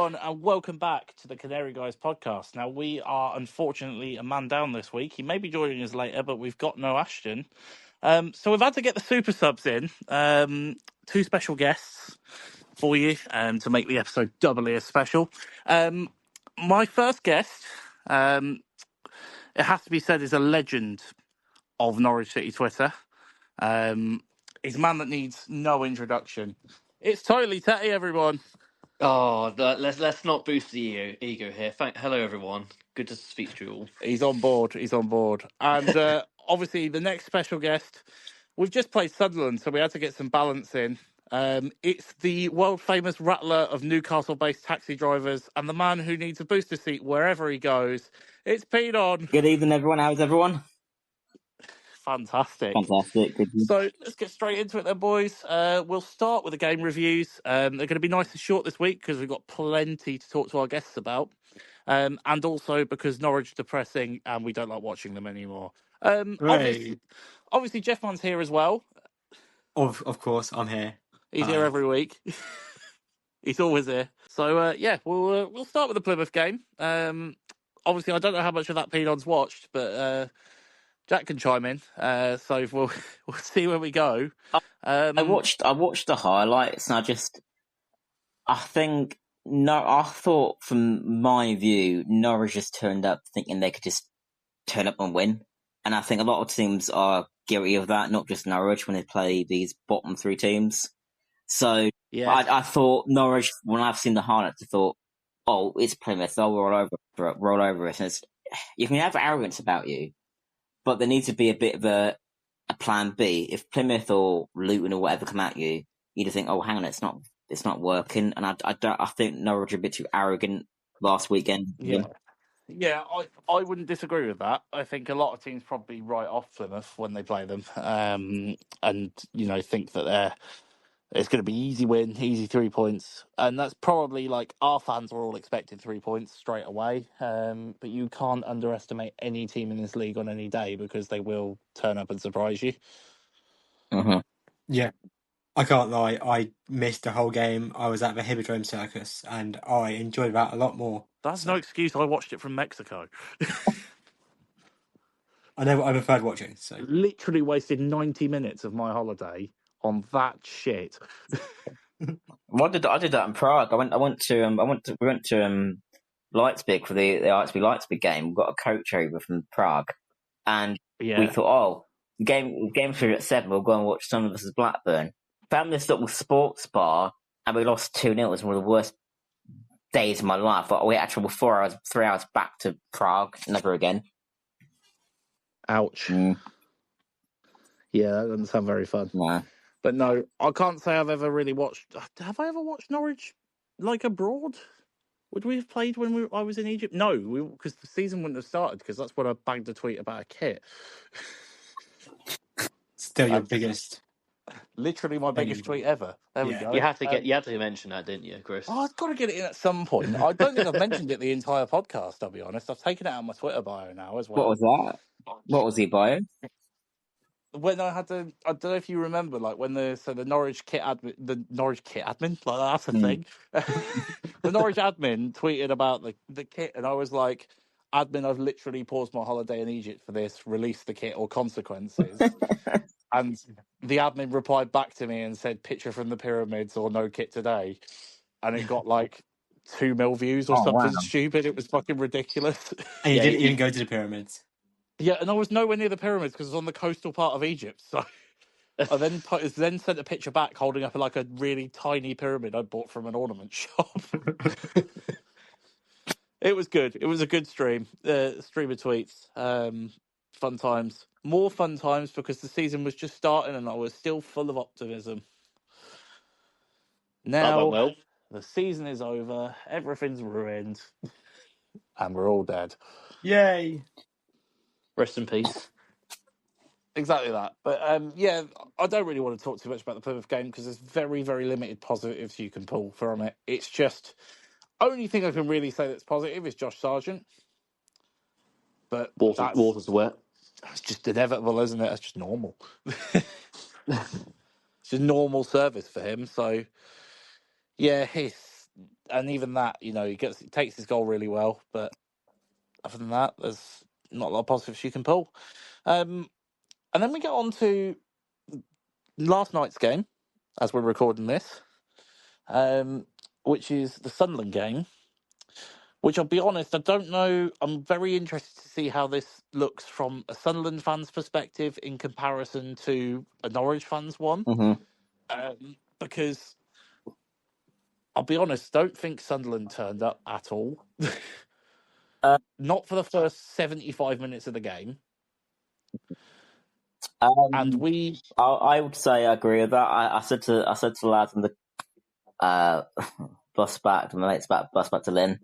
everyone, and welcome back to the Canary Guys podcast. Now, we are unfortunately a man down this week. He may be joining us later, but we've got no Ashton. So we've had to get the super subs in. Two special guests for you to make the episode doubly as special. My first guest, it has to be said, is a legend of Norwich City Twitter. He's a man that needs no introduction. It's totally Tetty, everyone. Oh, let's not boost the ego here. Hello, everyone. Good to speak to you all. He's on board. And obviously, the next special guest, we've just played Sunderland, so we had to get some balance in. It's the world famous rattler of Newcastle based taxi drivers and the man who needs a booster seat wherever he goes. It's Pete on. Good evening, everyone. How's everyone? Fantastic. Good. So let's get straight into it then, boys. We'll start with the game reviews. They're going to be nice and short this week because we've got plenty to talk to our guests about. And also because Norwich are depressing and we don't like watching them anymore. Obviously, Jeff Mann's here as well. Of course, I'm here. He's here every week. He's always here. So, we'll start with the Plymouth game. Obviously, I don't know how much of that Pedon's watched, but Jack can chime in. So we'll see where we go. I watched the highlights, and I thought from my view, Norwich just turned up thinking they could just turn up and win, and I think a lot of teams are guilty of that, not just Norwich when they play these bottom three teams. So yeah. I thought Norwich, when I've seen the highlights, I thought, oh, it's Plymouth, they'll roll over us. And you can have arrogance about you, but there needs to be a bit of a plan B. If Plymouth or Luton or whatever come at you, you just think, oh, hang on, it's not working. And I think Norwich are a bit too arrogant last weekend. Yeah, I wouldn't disagree with that. I think a lot of teams probably write off Plymouth when they play them, and think that it's going to be easy win, easy 3 points, and that's probably like our fans were all expecting 3 points straight away. But you can't underestimate any team in this league on any day because they will turn up and surprise you. Uh-huh. Yeah, I can't lie. I missed the whole game. I was at the Hippodrome Circus, and I enjoyed that a lot more. That's no excuse. I watched it from Mexico. I know what I preferred watching. So literally wasted 90 minutes of my holiday on that shit. Well, I did that in Prague. We went to Leipzig for the Leipzig game. We got a coach over from Prague, and we thought, game through at 7. We'll go and watch Sunderland versus Blackburn. Found this little sports bar, and we lost 2-0. It was one of the worst days of my life. But we actually were 3 hours back to Prague. Never again. Ouch. Yeah, that doesn't sound very fun. Nah. But no, I can't say I've ever really watched. Have I ever watched Norwich like abroad? Would we have played when I was in Egypt? No, because the season wouldn't have started because that's when I bagged a tweet about a kit. Still your biggest. Literally my biggest tweet ever. There we go. You had to mention that, didn't you, Chris? Oh, I've got to get it in at some point. I don't think I've mentioned it the entire podcast, I'll be honest. I've taken it out of my Twitter bio now as well. What was that? What was the bio? When I don't know if you remember, like when the Norwich kit admin, like that's a thing. The Norwich admin tweeted about the kit, and I was like, admin, I've literally paused my holiday in Egypt for this. Release the kit or consequences. And the admin replied back to me and said, "Picture from the pyramids or no kit today," and it got like 2 mil views or something stupid. It was fucking ridiculous. And you didn't even go to the pyramids. Yeah, and I was nowhere near the pyramids because it was on the coastal part of Egypt. So I then sent a picture back holding up like a really tiny pyramid I bought from an ornament shop. It was good. It was a good stream. Stream of tweets. Fun times. More fun times because the season was just starting and I was still full of optimism. Now, the season is over. Everything's ruined. And we're all dead. Yay. Rest in peace. Exactly that. But, I don't really want to talk too much about the Plymouth game because there's very, very limited positives you can pull from it. It's just... Only thing I can really say that's positive is Josh Sargent. But water's wet. It's just inevitable, isn't it? It's just normal. It's just normal service for him. So, yeah, and even that, he takes his goal really well, but other than that, there's not a lot of positives you can pull. And then we get on to last night's game, as we're recording this, which is the Sunderland game. Which I'll be honest, I don't know. I'm very interested to see how this looks from a Sunderland fan's perspective in comparison to a Norwich fan's one. Because I'll be honest, don't think Sunderland turned up at all. Not for the first 75 minutes of the game. And I would say I agree with that. I said to the lads on the bus back to Lynn,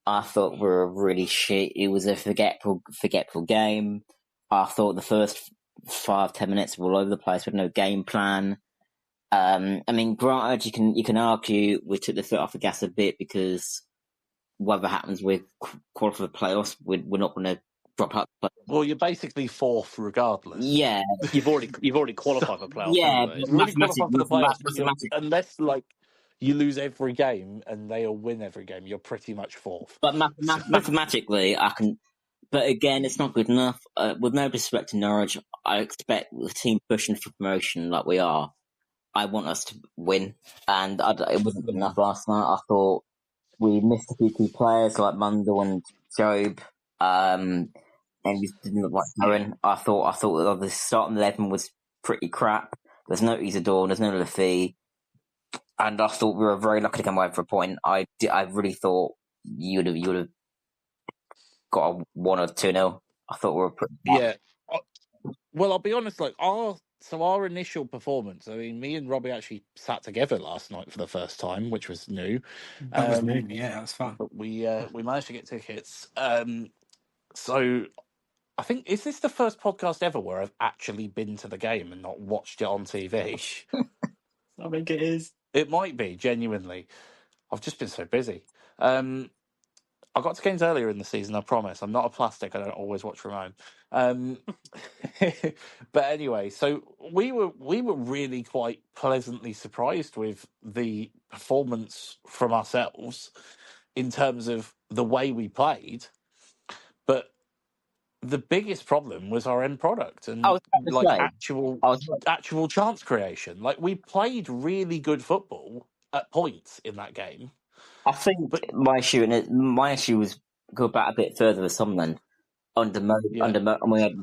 I thought we were really shit. It was a forgetful game. I thought the first 5-10 minutes were all over the place with no game plan. I mean, granted, you can argue we took the foot off the gas a bit because whatever happens with qualify for the playoffs, we're not going to drop out. Well, you're basically fourth regardless. Yeah, you've already qualified for playoffs. Yeah, you've already qualified for the playoffs. Unless you lose every game and they'll win every game, you're pretty much fourth. But mathematically, I can. But again, it's not good enough. With no disrespect to Norwich, I expect the team pushing for promotion like we are. I want us to win, and it wasn't good enough last night. I thought we missed a few key players like Mundell and Job, and we didn't look like Owen. I thought the starting 11 was pretty crap. There's no Isidore, there's no Laffy, and I thought we were very lucky to come away for a point. I really thought you would have got a 1 or 2-0. I thought we were pretty bad. Yeah. Well, I'll be honest, our initial performance, I mean, me and Robbie actually sat together last night for the first time, which was new. That was new, yeah, that was fun. But we managed to get tickets. So I think, is this the first podcast ever where I've actually been to the game and not watched it on TV? I think it is. It might be, genuinely. I've just been so busy. I got to games earlier in the season, I promise. I'm not a plastic. I don't always watch from home. But anyway, so we were really quite pleasantly surprised with the performance from ourselves in terms of the way we played. But the biggest problem was our end product and actual chance creation. We played really good football at points in that game. I think my issue was go back a bit further with Sunderland under and we had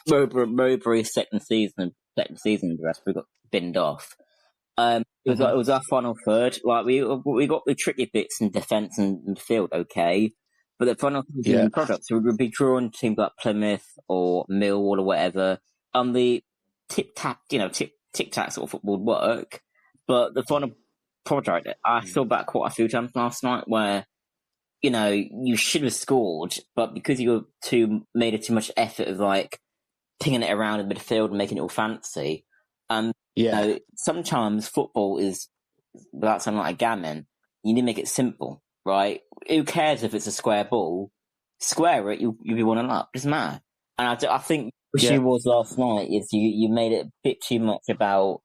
Mowbray's second season, the rest we got binned off. It was our final third. We got the tricky bits in defence and midfield, okay, but the final product. So we would be drawing teams like Plymouth or Millwall or whatever. On the tic tac sort of football would work, but the final product, I saw that quite a few times last night where, you should have scored, but because you made too much effort of pinging it around in midfield and making it all fancy. Sometimes football is, without sounding like a gammon, you need to make it simple, right? Who cares if it's a square ball? Square it, you'll be 1-0 up. Doesn't matter. And I think the issue was last night is you made it a bit too much about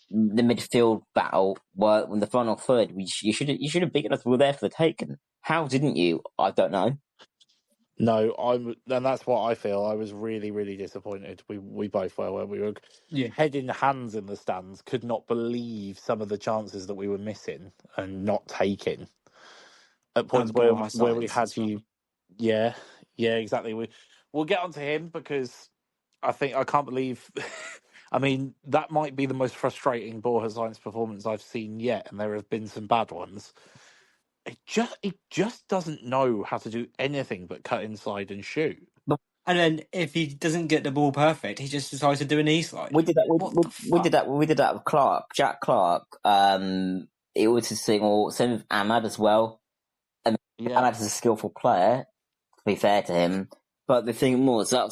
the midfield battle. Where in the final third, you should have beaten us. We were there for the taking. How didn't you? I don't know. No, and that's what I feel. I was really, really disappointed. We both were when we were head in hands in the stands. Could not believe some of the chances that we were missing and not taking. At points where we had to, yeah, exactly. We'll get onto him because I can't believe. I mean, that might be the most frustrating Borja Sainz performance I've seen yet, and there have been some bad ones. It just doesn't know how to do anything but cut inside and shoot. And then if he doesn't get the ball perfect, he just decides to do an e-slide. We did that. We did that with Jack Clark. It was a single. Same with Ahmad as well. And Ahmad is a skillful player. To be fair to him, but the thing was that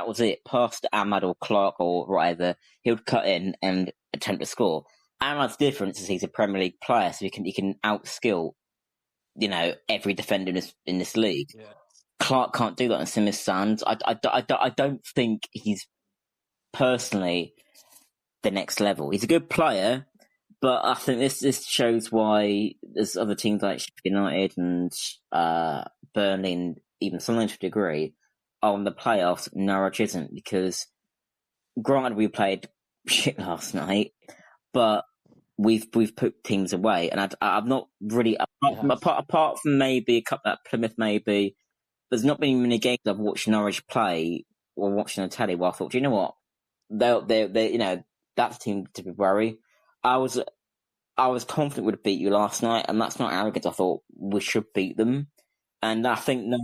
was it. Past Ahmad or Clark or whatever, he would cut in and attempt to score. Ahmad's difference is he's a Premier League player, so he can outskill, every defender in this league. Yeah. Clark can't do that in Simmons stands. I don't think he's personally the next level. He's a good player, But I think this shows why there's other teams like Sheffield United and Burnley and even Sunderland to a degree are in the playoffs. Norwich isn't, because granted we played shit last night, but we've put teams away, and I'm not really apart from maybe a couple at Plymouth, maybe there's not been many games I've watched Norwich play or watching on telly where I thought, do you know what, they that's a team to be worried. I was confident we'd beat you last night, and that's not arrogance. I thought we should beat them, and I think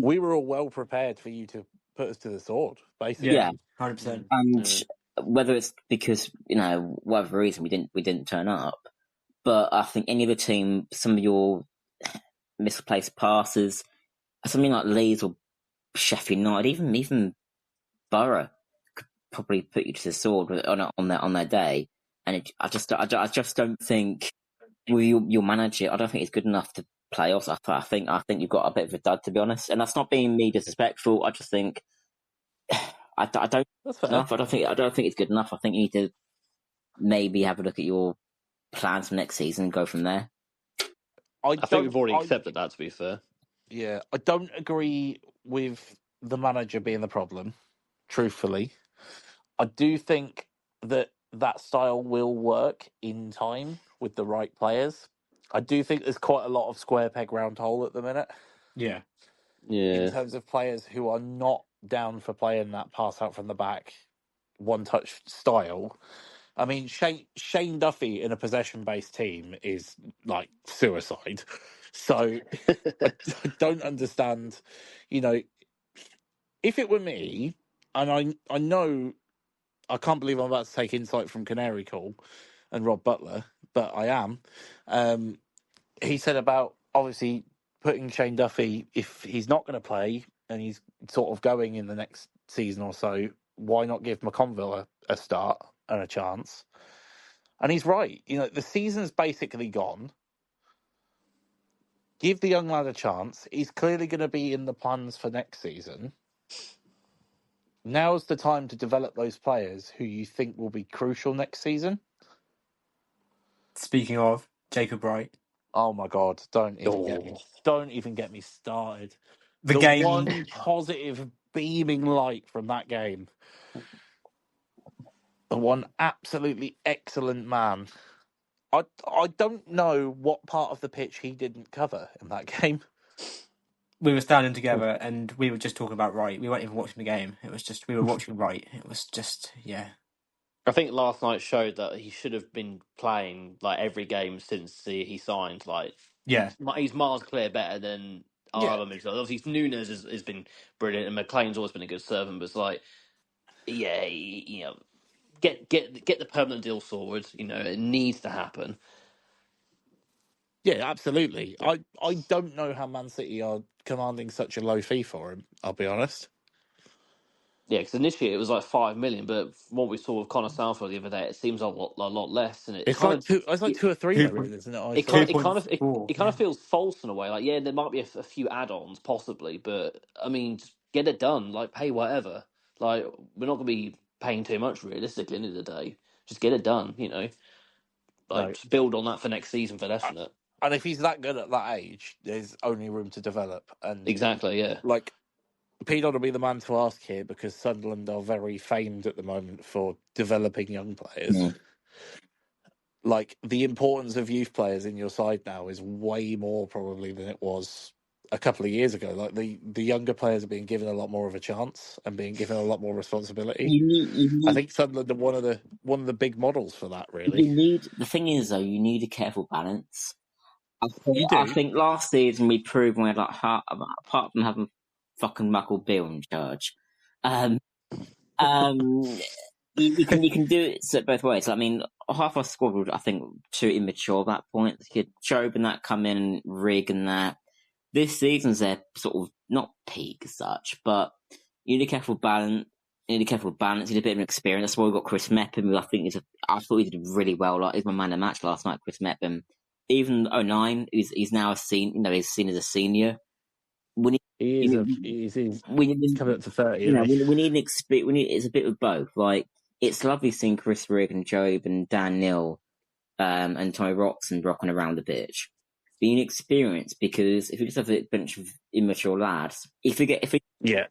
we were all well prepared for you to put us to the sword, basically. Yeah. 100%. And whether it's because whatever reason we didn't turn up, but I think any other team, some of your misplaced passes, something like Leeds or Sheffield United, even Borough could probably put you to the sword on their day. And I just don't think you'll manage it. I don't think it's good enough to play us. I think you've got a bit of a dud, to be honest. And that's not being me disrespectful. I just think I don't. That's fair. Enough. I don't think it's good enough. I think you need to maybe have a look at your plans for next season and go from there. I think we've already accepted that, to be fair. Yeah, I don't agree with the manager being the problem, truthfully. I do think that style will work in time with the right players. I do think there's quite a lot of square peg round hole at the minute. Yeah. In terms of players who are not down for playing that pass out from the back, one-touch style. I mean, Shane Duffy in a possession-based team is like suicide. So I don't understand. If it were me, and I know, I can't believe I'm about to take insight from Canary Call and Rob Butler, but I am. He said about obviously putting Shane Duffy, if he's not going to play and he's sort of going in the next season or so, why not give McConville a start and a chance? And he's right. The season's basically gone. Give the young lad a chance. He's clearly going to be in the plans for next season. Now's the time to develop those players who you think will be crucial next season. Speaking of Jacob Wright, oh my God! Don't even get me started. The game, one positive beaming light from that game. The one absolutely excellent man. I don't know what part of the pitch he didn't cover in that game. we were standing together and we were just talking about Wright. We weren't even watching the game. It was just we were watching Wright. It was just I think last night showed that he should have been playing like every game since he signed. Like, he's miles clear better than our other midfielders. Obviously, Nunes has been brilliant, and McLean's always been a good servant. But it's like, get the permanent deal sorted. It needs to happen. Yeah, absolutely. I don't know how Man City are commanding such a low fee for him. I'll be honest. Yeah, because initially it was like 5 million, but from what we saw with Connor Southwell the other day, it seems a lot less. And it's like 2 or 3 million, isn't it? It kind of feels false in a way. Like, yeah, there might be a few add-ons possibly, but I mean, just get it done. Like, pay whatever. Like, we're not going to be paying too much realistically. At the end of the day, just get it done. Just build on that for next season for definite. And if he's that good at that age, there's only room to develop. And exactly, yeah. Like, Pete will be the man to ask here because Sunderland are very famed at the moment for developing young players. Mm. Like, the importance of youth players in your side now is way more probably than it was a couple of years ago. Like, the younger players are being given a lot more of a chance and being given a lot more responsibility. You need, I think Sunderland are one of the big models for that, really. The thing is, though, you need a careful balance. I think last season we proved we had like apart from having fucking Michael Beale in charge, you can do it both ways. I mean, half our squad was, I think, too immature at that point. You could Job and that come in and Rig and that. This season's their sort of not peak as such, but you need a careful balance. You need a bit of an experience. That's why we got Chris Mepham, who I thought he did really well. Like, he's my man of the match last night, Chris Mepham. Even 09, he's now a senior. He's seen as a senior. He's coming up to 30. We need an experience. It's a bit of both. Like, it's lovely seeing Chris Rigg and Job and Dan Neil and Tommy Roxon rocking around the pitch. Being experienced, because if we just have a bunch of immature lads, Yeah.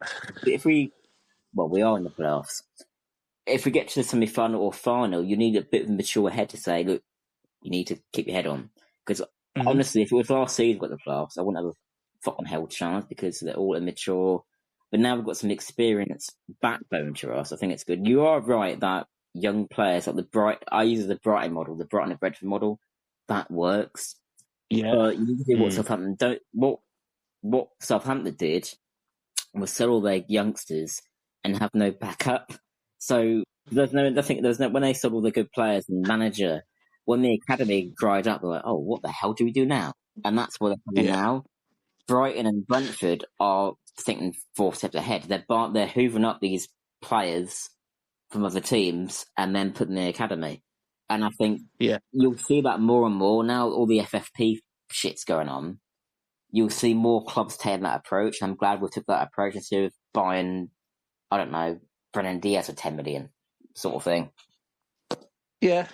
well, we are in the playoffs. If we get to the semi-final or final, you need a bit of a mature head to say, look, you need to keep your head on. Because honestly, if it was last season we got the playoffs, I wouldn't have a fucking hell chance because they're all immature. But now we've got some experience backbone to us. I think it's good. You are right that young players like I use the Brighton model, the Brighton and Brentford model, that works. Yeah. But you need to do what Southampton what Southampton did was sell all their youngsters and have no backup. So when they sold all the good players and manager, when the academy dried up, they're like, oh, what the hell do we do now? And that's where they're coming now. Brighton and Brentford are thinking 4 steps ahead. They're hoovering up these players from other teams and then putting in the academy. And I think you'll see that more and more now. All the FFP shit's going on. You'll see more clubs taking that approach. I'm glad we took that approach instead of buying, I don't know, Brennan Diaz for 10 million sort of thing. Yeah.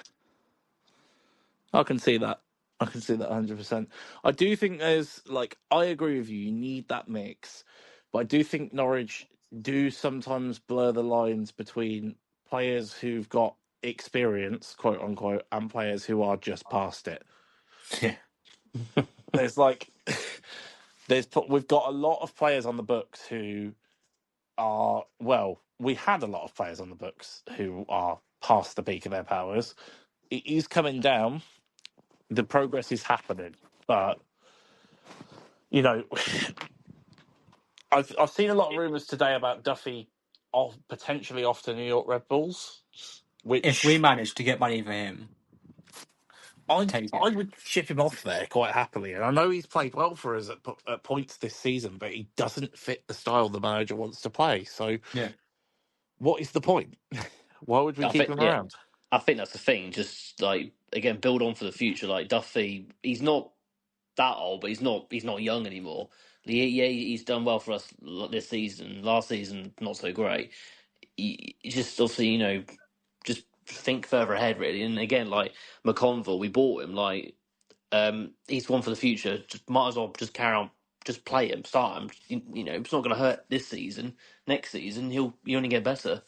I can see that. I can see that 100%. I do think I agree with you. You need that mix. But I do think Norwich do sometimes blur the lines between players who've got experience, quote unquote, and players who are just past it. Yeah. There's we've got a lot of players on the books who are, we had a lot of players on the books who are past the peak of their powers. It is coming down. The progress is happening, but I've seen a lot of rumours today about Duffy potentially off to New York Red Bulls. Which if we manage to get money for him, I would ship him off there quite happily. And I know he's played well for us at points this season, but he doesn't fit the style the manager wants to play. So, what is the point? Why would we keep him around? I think that's the thing. Just again, build on for the future. Like Duffy, he's not that old, but he's not young anymore. He's done well for us this season. Last season, not so great. He just obviously, just think further ahead, really. And again, like McConville, we bought him. He's one for the future. Just might as well just carry on, just play him, start him. It's not going to hurt this season. Next season, he'll only get better.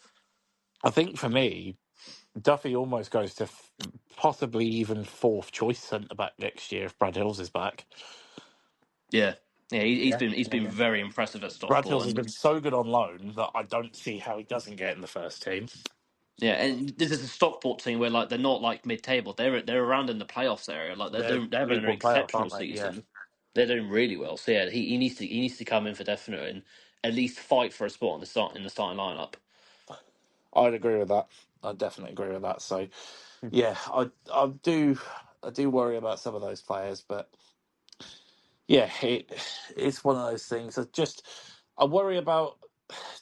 I think for me, Duffy almost goes to possibly even fourth choice centre back next year if Brad Hills is back. Yeah, he's been very impressive at Stockport. Brad Hills has been so good on loan that I don't see how he doesn't get in the first team. Yeah, and this is a Stockport team where they're not mid-table. They're around in the playoffs area. They're having an exceptional season. Yeah. They're doing really well. So yeah, he needs to come in for definite and at least fight for a spot in the starting lineup. I'd agree with that. I definitely agree with that. So yeah, I do worry about some of those players, but yeah, it's one of those things. I worry about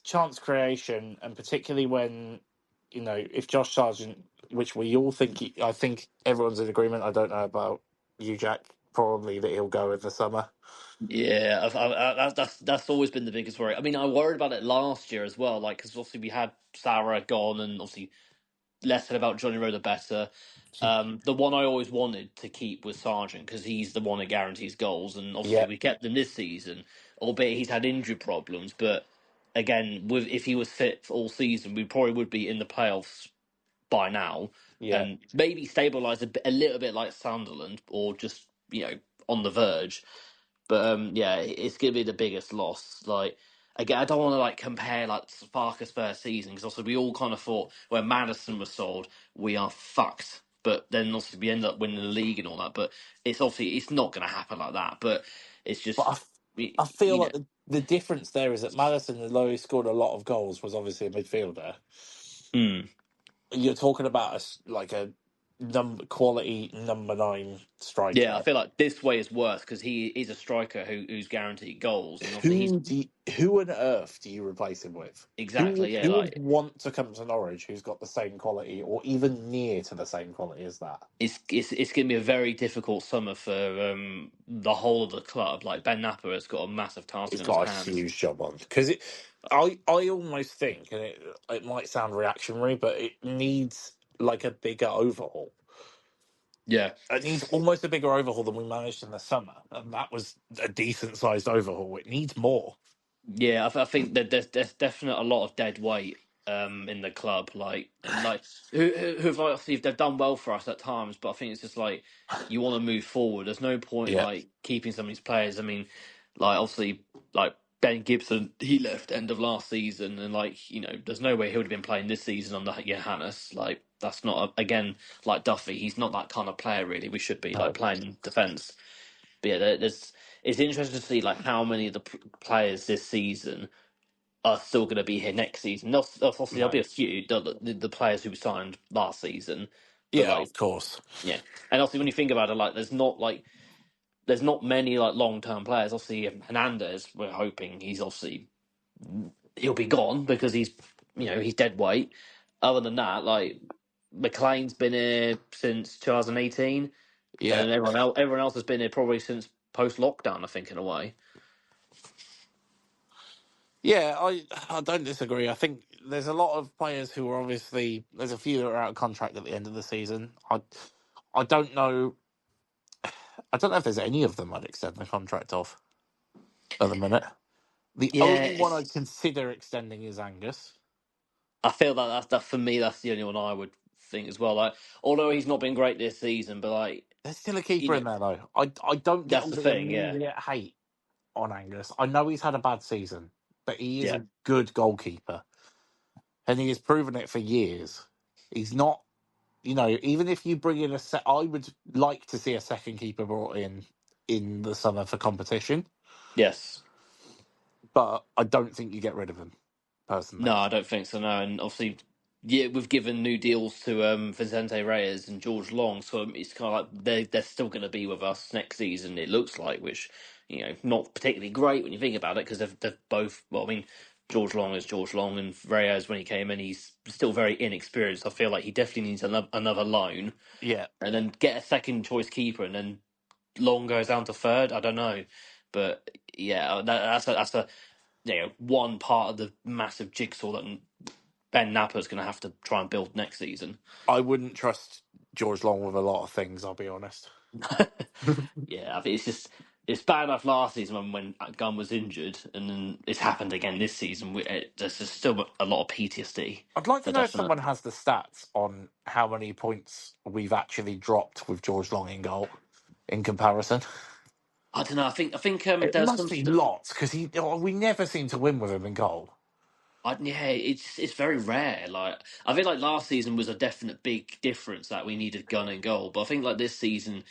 chance creation, and particularly when if Josh Sargent, which we all think, I think everyone's in agreement. I don't know about you, Jack. Probably that he'll go in the summer. Yeah, that's always been the biggest worry. I mean, I worried about it last year as well, because obviously we had Sarah gone, and obviously less said about Johnny Rowe the better. The one I always wanted to keep was Sargent because he's the one that guarantees goals, and obviously we kept him this season, albeit he's had injury problems. But again, if he was fit for all season, we probably would be in the playoffs by now, and maybe stabilise a little bit like Sunderland, or just on the verge. But it's gonna be the biggest loss. Again, I don't want to compare Sparker's first season because also we all kind of thought when Madison was sold we are fucked. But then also we ended up winning the league and all that. But it's not going to happen like that. But it's just. But I feel like the difference there is that Madison, although he scored a lot of goals, was obviously a midfielder. You're talking about a quality number 9 striker. Yeah, I feel like this way is worse because he is a striker who's guaranteed goals. And who on earth do you replace him with? Exactly. Who would want to come to Norwich who's got the same quality or even near to the same quality as that? It's going to be a very difficult summer for the whole of the club. Ben Napper has got a massive task. He's got a huge job on because I almost think, and it might sound reactionary, but it needs a bigger overhaul. Yeah. It needs almost a bigger overhaul than we managed in the summer, and that was a decent sized overhaul. It needs more. Yeah, I think that there's definitely a lot of dead weight in the club, like who've like, obviously they've done well for us at times, but I think it's just like you want to move forward. There's no point Yeah, like keeping some of these players. I mean, like obviously like Ben Gibson, he left end of last season, and like there's no way he would have been playing this season under Johannes. Like that's not again like Duffy. He's not that kind of player really. We should be no, like playing defence. But yeah, there's it's interesting to see like how many of the players this season are still going to be here next season. Obviously, there'll no. be a few the players who signed last season, but Yeah, like of course. yeah, and obviously when you think about it, there's not many like long term players. Obviously Hernandez, we're hoping he'll be gone because he's dead weight. Other than that, like McLean's been here since 2018, Yeah, and everyone else has been here probably since post lockdown. I think in a way. yeah. I don't disagree. I think there's a lot of players who are obviously there's a few that are out of contract at the end of the season. I don't know. I don't know if there's any of them I'd extend the contract of at the minute. The Yeah, only one I'd consider extending is Angus. I feel that that for me that's the only one I would think as well. Like, although he's not been great this season, but like There's still a keeper in there though. I don't get that's all the the thing. Yeah, immediate hate on Angus. I know he's had a bad season, but he is yeah, a good goalkeeper, and he has proven it for years. He's not, even if you bring in I would like to see a second keeper brought in the summer for competition, yes. but I don't think you get rid of him personally. No, I don't think so. No, and obviously, yeah, we've given new deals to Vicente Reyes and George Long, so it's kind of like they're still going to be with us next season. It looks like, which not particularly great when you think about it, because they've both. Well, I mean, George Long is George Long, and Reyes when he came in, he's still very inexperienced. I feel like he definitely needs another loan, Yeah, and then get a second choice keeper, and then Long goes down to third. I don't know, but yeah, that's a one part of the massive jigsaw that Ben Napper's going to have to try and build next season. I wouldn't trust George Long with a lot of things. I'll be honest. Yeah, I think it's bad enough last season when Gunn was injured, and then it's happened again this season. There's just still a lot of PTSD I'd like to for know if definite. someone has the stats on how many points we've actually dropped with George Long in goal in comparison. I don't know. I think It there's some. must be lots because we never seem to win with him in goal. Yeah, it's very rare. Like I think like last season was a definite big difference that we needed Gunn and goal, but I think like this season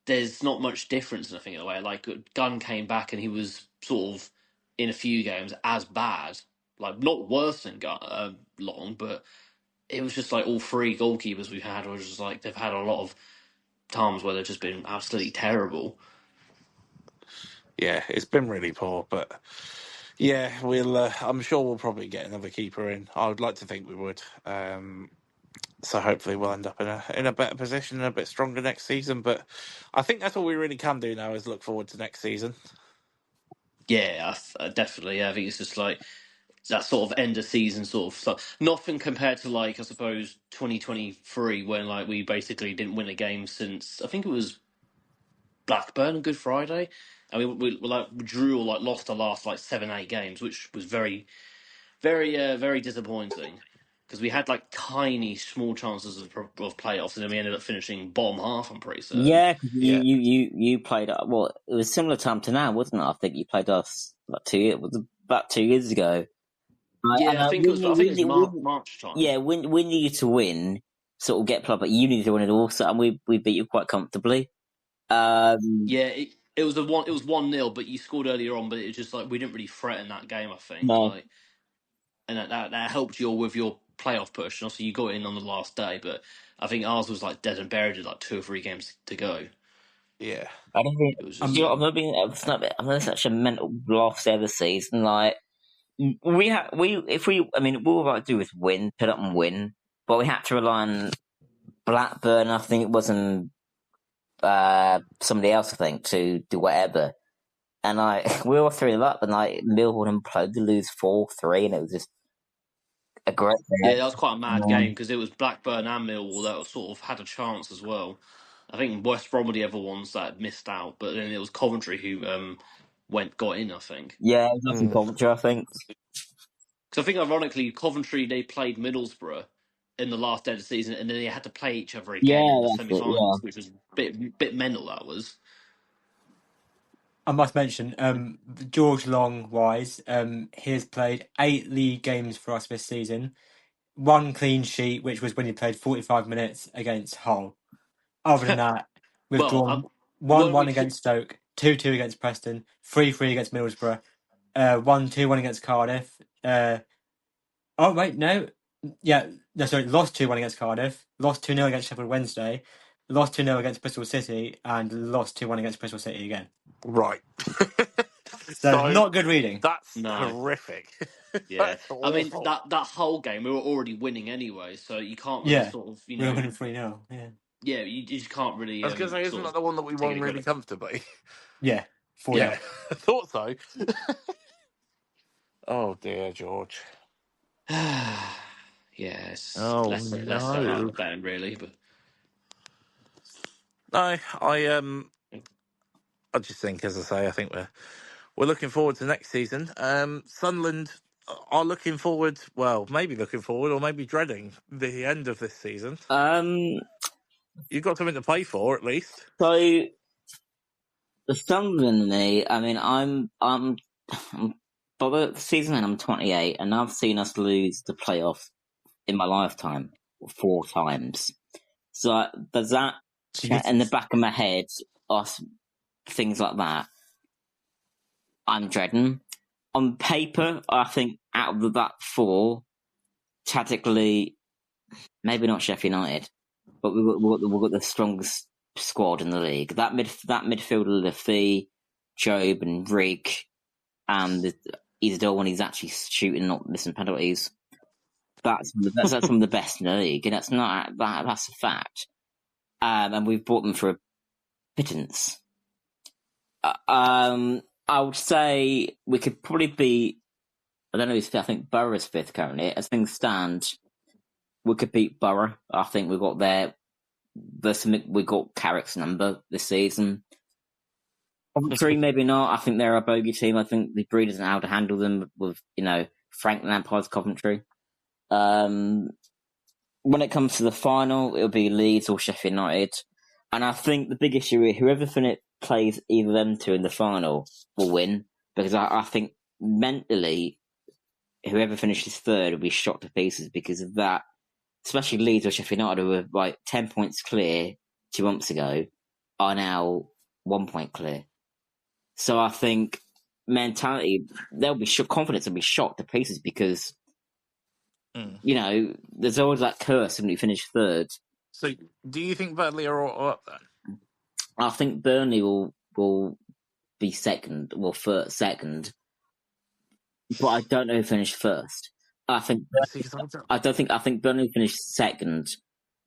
there's not much difference. I think in a way, like Gunn came back and he was sort of in a few games as bad, like not worse than Long, but it was just like all three goalkeepers we've had were just like they've had a lot of times where they've just been absolutely terrible. Yeah, it's been really poor, but yeah, we'll. I'm sure we'll probably get another keeper in. I would like to think we would. So hopefully we'll end up in a better position and a bit stronger next season. But I think that's all we really can do now is look forward to next season. Yeah, definitely. Yeah, I think it's just like that sort of end of season sort of stuff. Nothing compared to like I suppose 2023 when like we basically didn't win a game since I think it was Blackburn on Good Friday. I mean, we like drew or like lost the last like 7-8 games, which was very, very, very disappointing because we had like tiny, small chances of playoffs, and then we ended up finishing bottom half. I'm pretty certain. Yeah, 'cause Yeah, you played. Well, it was similar time to now, wasn't it? I think you played us like 2 years. Was about 2 years ago. Yeah, I think it was. I think it was We March time. yeah, we needed to win, sort of get play, but you needed to win it also, and we beat you quite comfortably. Yeah, it was a one. It was 1-0, but you scored earlier on. But it was just like we didn't really threaten that game. I think No, like, and that helped you all with your playoff push. And obviously, you got in on the last day, but I think ours was like dead and buried at like 2 or 3 games to go. yeah. I don't think. It was Do just you know what, I'm having such a mental loss every season. Like I mean, all I do is win, put up and win, but we had to rely on Blackburn. I think it wasn't somebody else. I think to do whatever. And we all 3 up, and Millwall imploded to lose 4-3, and it was just a great yeah, day. that was quite a mad game because it was Blackburn and Millwall that sort of had a chance as well. I think West Brom were the other ones that missed out, but then it was Coventry who got in, I think. Yeah, it was from Coventry, I think. Because I think, ironically, Coventry, they played Middlesbrough in the last day of the season, and then they had to play each other again in the Yeah, that's it, yeah. semi-finals, which was a bit mental, that was. I must mention, George Long wise, he has played 8 league games for us this season. 1 clean sheet, which was when he played 45 minutes against Hull. Other than that, we've drawn Well, 1-1 weren't we? against Stoke, 2-2 against Preston, 3-3 against Middlesbrough, 1-2-1 against Cardiff. Oh wait, no, yeah, no, sorry, lost 2-1 against Cardiff, lost 2-0 against Sheffield Wednesday, lost 2-0 against Bristol City, and lost 2-1 against Bristol City again. Right. So not good reading. That's No. horrific. Yeah, That's I mean awful. that whole game we were already winning anyway, so you can't really Yeah, sort of we were winning 3-0. Yeah, you just can't really I was going to say, isn't sort that of the one that we take won any really credit. comfortably? yeah, 4-0. Yeah, I thought so. Oh dear, George. Yes, Oh less so no. about Ben really, but No, I just think, as I say, I think we're looking forward to next season. Sunderland are looking forward, well, maybe looking forward or maybe dreading the end of this season. You've got something to play for, at least. So the Sunderland me, I mean, I'm by the season end, I'm 28, and I've seen us lose the playoff in my lifetime 4 times. So there's that in the back of my head, us things like that. I'm dreading. On paper, I think out of that 4, tactically, maybe not Sheffield United, but we've got the strongest squad in the league. That midfielder, Lafay, Job, and Rigg, and Isidore when he's actually shooting, not missing penalties. That's some of the best in the league, and that's a fact. And we've bought them for a pittance. I would say we could probably be. I don't know who's fifth. I think Borough's 5th currently. As things stand, we could beat Borough. I think we got we got Carrick's number this season. Coventry, maybe not. I think they're a bogey team. I think the Breeders know how to handle them with, Frank Lampard's Coventry. When it comes to the final, it'll be Leeds or Sheffield United. And I think the big issue is whoever plays either of them 2 in the final will win. Because I think mentally, whoever finishes 3rd will be shot to pieces because of that. Especially Leeds or Sheffield United, who were like 10 points clear 2 months ago, are now 1 point clear. So I think mentality, confidence will be shot to pieces because, there's always that curse when you finish 3rd. So, do you think Burnley are all up then? I think Burnley will be second, second, but I don't know who finished first. I think Burnley finished second,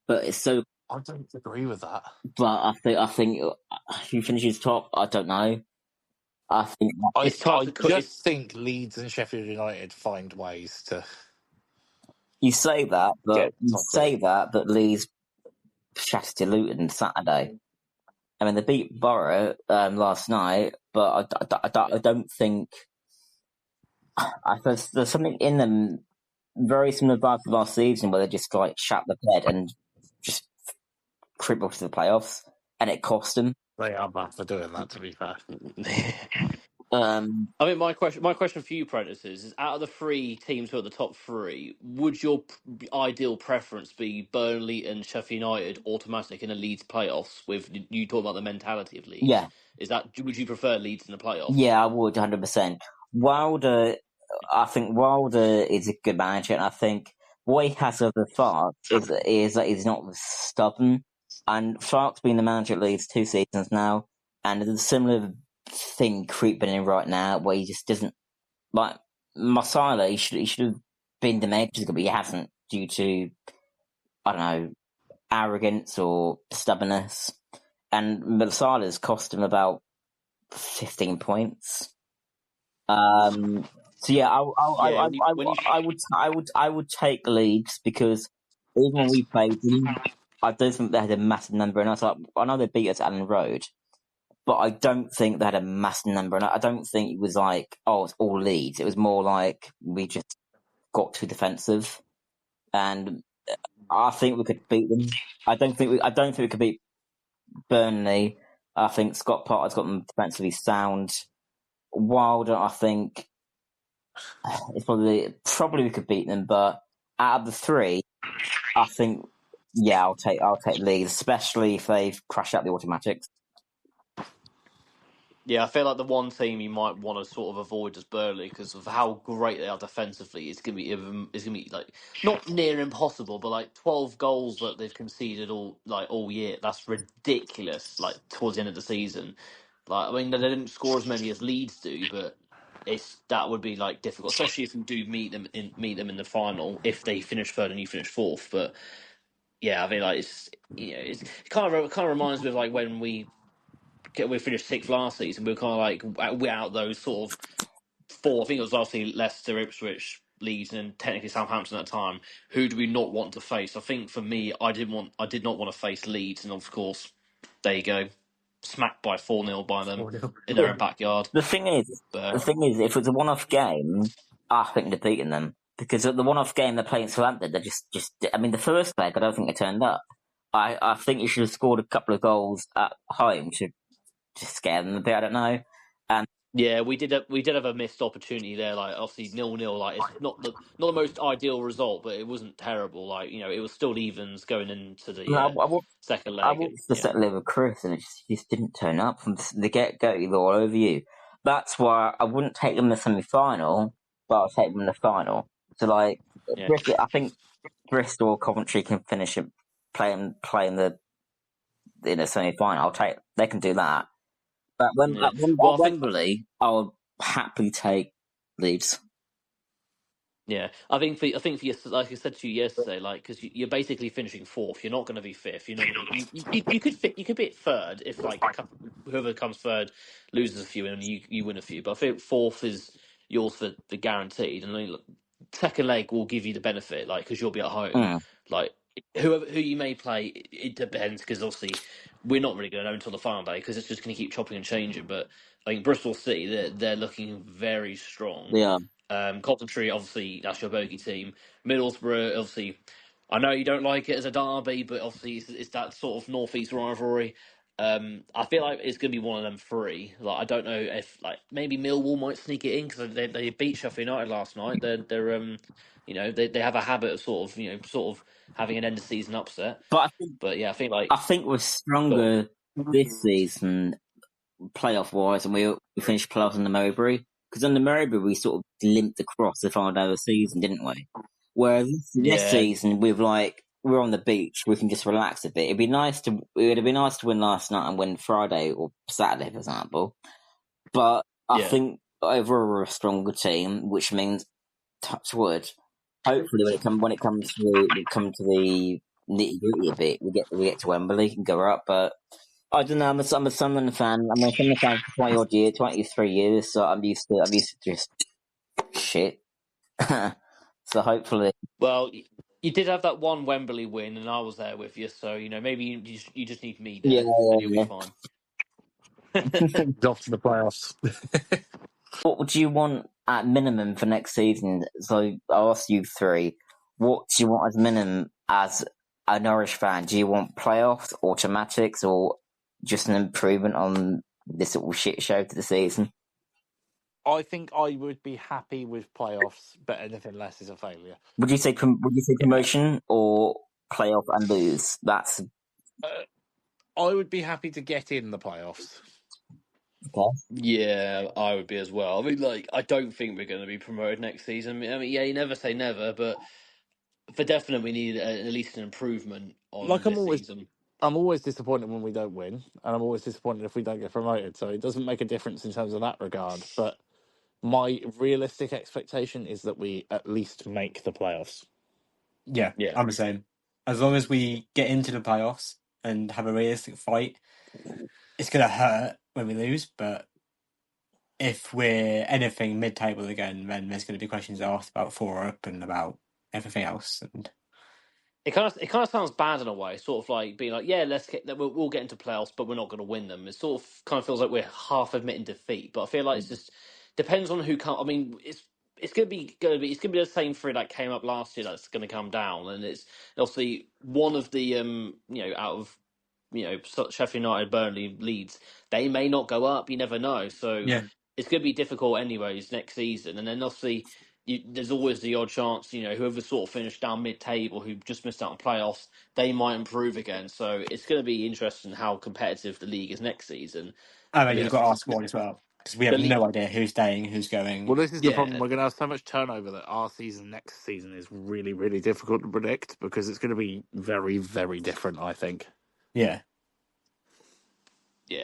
but it's so. I don't agree with that. But I think who finishes top, I don't know. I think I it's think Leeds and Sheffield United find ways to. You say that, but Leeds shattered to Luton Saturday. I mean, they beat Borough last night, but I don't think. There's something in them very similar to last season where they just like shat the bed and just crippled to the playoffs, and it cost them. They are bad for doing that, to be fair. I mean, my question for you, Predators, is out of the 3 teams who are the top 3, would your ideal preference be Burnley and Sheffield United automatic in a Leeds playoffs? With you talking about the mentality of Leeds, Yeah. Would you prefer Leeds in the playoffs? Yeah, I would 100%. I think Wilder is a good manager, and I think what he has over Fark is that he's not stubborn. And Fark's been the manager at Leeds 2 seasons now, and there's a similar thing creeping in right now where he just doesn't like Masala. He should have been the manager, but he hasn't due to arrogance or stubbornness. And Masala's cost him about 15 points. So yeah, I would take Leeds because even when we played them, I don't think they had a massive number. And I know they beat us at Allen Road, but I don't think they had a massive number. And I don't think it was like, oh, it's all Leeds. It was more like we just got too defensive, and I think we could beat them. I don't think we could beat Burnley. I think Scott Potter's got them defensively sound. Wilder, I think it's probably we could beat them, but out of the three, I think I'll take Leeds, especially if they've crashed out the automatics. Yeah, I feel like the one team you might want to sort of avoid is Burnley because of how great they are defensively. It's gonna be like not near impossible, but like 12 goals that they've conceded all year. That's ridiculous. Like towards the end of the season, like I mean they didn't score as many as Leeds do, but that would be like difficult, especially if you do meet them in the final if they finish third and you finish fourth. But yeah, I mean like it kind of reminds me of like when we finished sixth last season. We were kind of like we're out those sort of four. I think it was obviously Leicester, Ipswich, Leeds, and technically Southampton at the time. Who do we not want to face? I think for me, I did not want to face Leeds, and of course, there you go, smacked by 4-0 by them 4-0. in their own backyard. The thing is, But if it's a one-off game, I think they're beating them because at the one-off game they're playing Southampton. They're just. I mean, the first leg, I don't think they turned up. I think you should have scored a couple of goals at home to scare them a bit. I don't know. yeah, we did have a missed opportunity there. Like obviously 0-0, like it's not the most ideal result, but it wasn't terrible. Like it was still evens going into the second I leg. And, watched the set leg with Chris, and it just didn't turn up from the get-go. They were all over you. That's why I wouldn't take them in the semi-final, but I'll take them in the final. So, like, yeah. I think Bristol or Coventry can finish it playing in the semi-final. They can do that. But Yeah. at Well, I think Wembley, I would happily take Leeds. Yeah, I think for you, like I said to you yesterday, like because you're basically finishing fourth, you're not going to be fifth. You're not going to. You could be at third if like whoever comes third loses a few and you win a few. But I think fourth is yours for the guaranteed, and then second leg will give you the benefit, like because you'll be at home. Mm. Like who you may play, it depends because obviously we're not really going to know until the final day because it's just going to keep chopping and changing. But I think Bristol City, they're looking very strong. Yeah. Coventry, obviously, that's your bogey team. Middlesbrough, obviously, I know you don't like it as a derby, but obviously it's that sort of northeast rivalry. I feel like it's going to be one of them three. Like I don't know if like maybe Millwall might sneak it in because they beat Sheffield United last night. They have a habit of sort of having an end of season upset. But Yeah, I think we're stronger this season playoff wise, and we finished playoffs in the Mowbray. Because on the Mowbray, we sort of limped across the final day of the season, didn't we? Whereas this season, we're on the beach, we can just relax a bit. It would have been nice to win last night and win Friday or Saturday, for example. But I think overall we're a stronger team, which means, touch wood, hopefully when it comes to the nitty gritty a bit, we get to Wembley and go up, but. I don't know. I'm a Sunderland fan. I'm a Sunderland fan for 23 years, so I'm used to just shit. So hopefully, well, you did have that one Wembley win, and I was there with you. So maybe you just need me there, and you'll be fine. Off to the playoffs. What would you want at minimum for next season? So I'll ask you three. What do you want as minimum as a Norwich fan? Do you want playoffs, automatics, or just an improvement on this little shit show to the season? I think I would be happy with playoffs, but anything less is a failure. Would you say promotion or playoff and lose? That's. I would be happy to get in the playoffs. Okay. Yeah, I would be as well. I mean, like, I don't think we're going to be promoted next season. I mean, yeah, you never say never, but for definite, we need at least an improvement on season. I'm always disappointed when we don't win, and I'm always disappointed if we don't get promoted. So it doesn't make a difference in terms of that regard. But my realistic expectation is that we at least make the playoffs. Yeah, I'm the same. As long as we get into the playoffs and have a realistic fight, it's going to hurt when we lose, but if we're anything mid-table again, then there's going to be questions asked about 4 up and about everything else. And it kind of sounds bad in a way, sort of like being like, yeah, we'll get into playoffs, but we're not going to win them. It sort of kind of feels like we're half admitting defeat. But I feel like it's just depends on who come. I mean, it's going to be the same three that came up last year that's going to come down, and it's obviously one of the out of Sheffield United, Burnley, Leeds, they may not go up. You never know. So Yeah. it's going to be difficult anyways next season. And then obviously there's always the odd chance, whoever sort of finished down mid-table who just missed out on playoffs, they might improve again. So it's going to be interesting how competitive the league is next season. I I mean, mean, you've got our squad as well because we the have league, no idea who's staying, who's Well, going. this is the problem. yeah, We're going to have so much turnover that our next season, is really, really difficult to predict because it's going to be very, very different. I think. Yeah.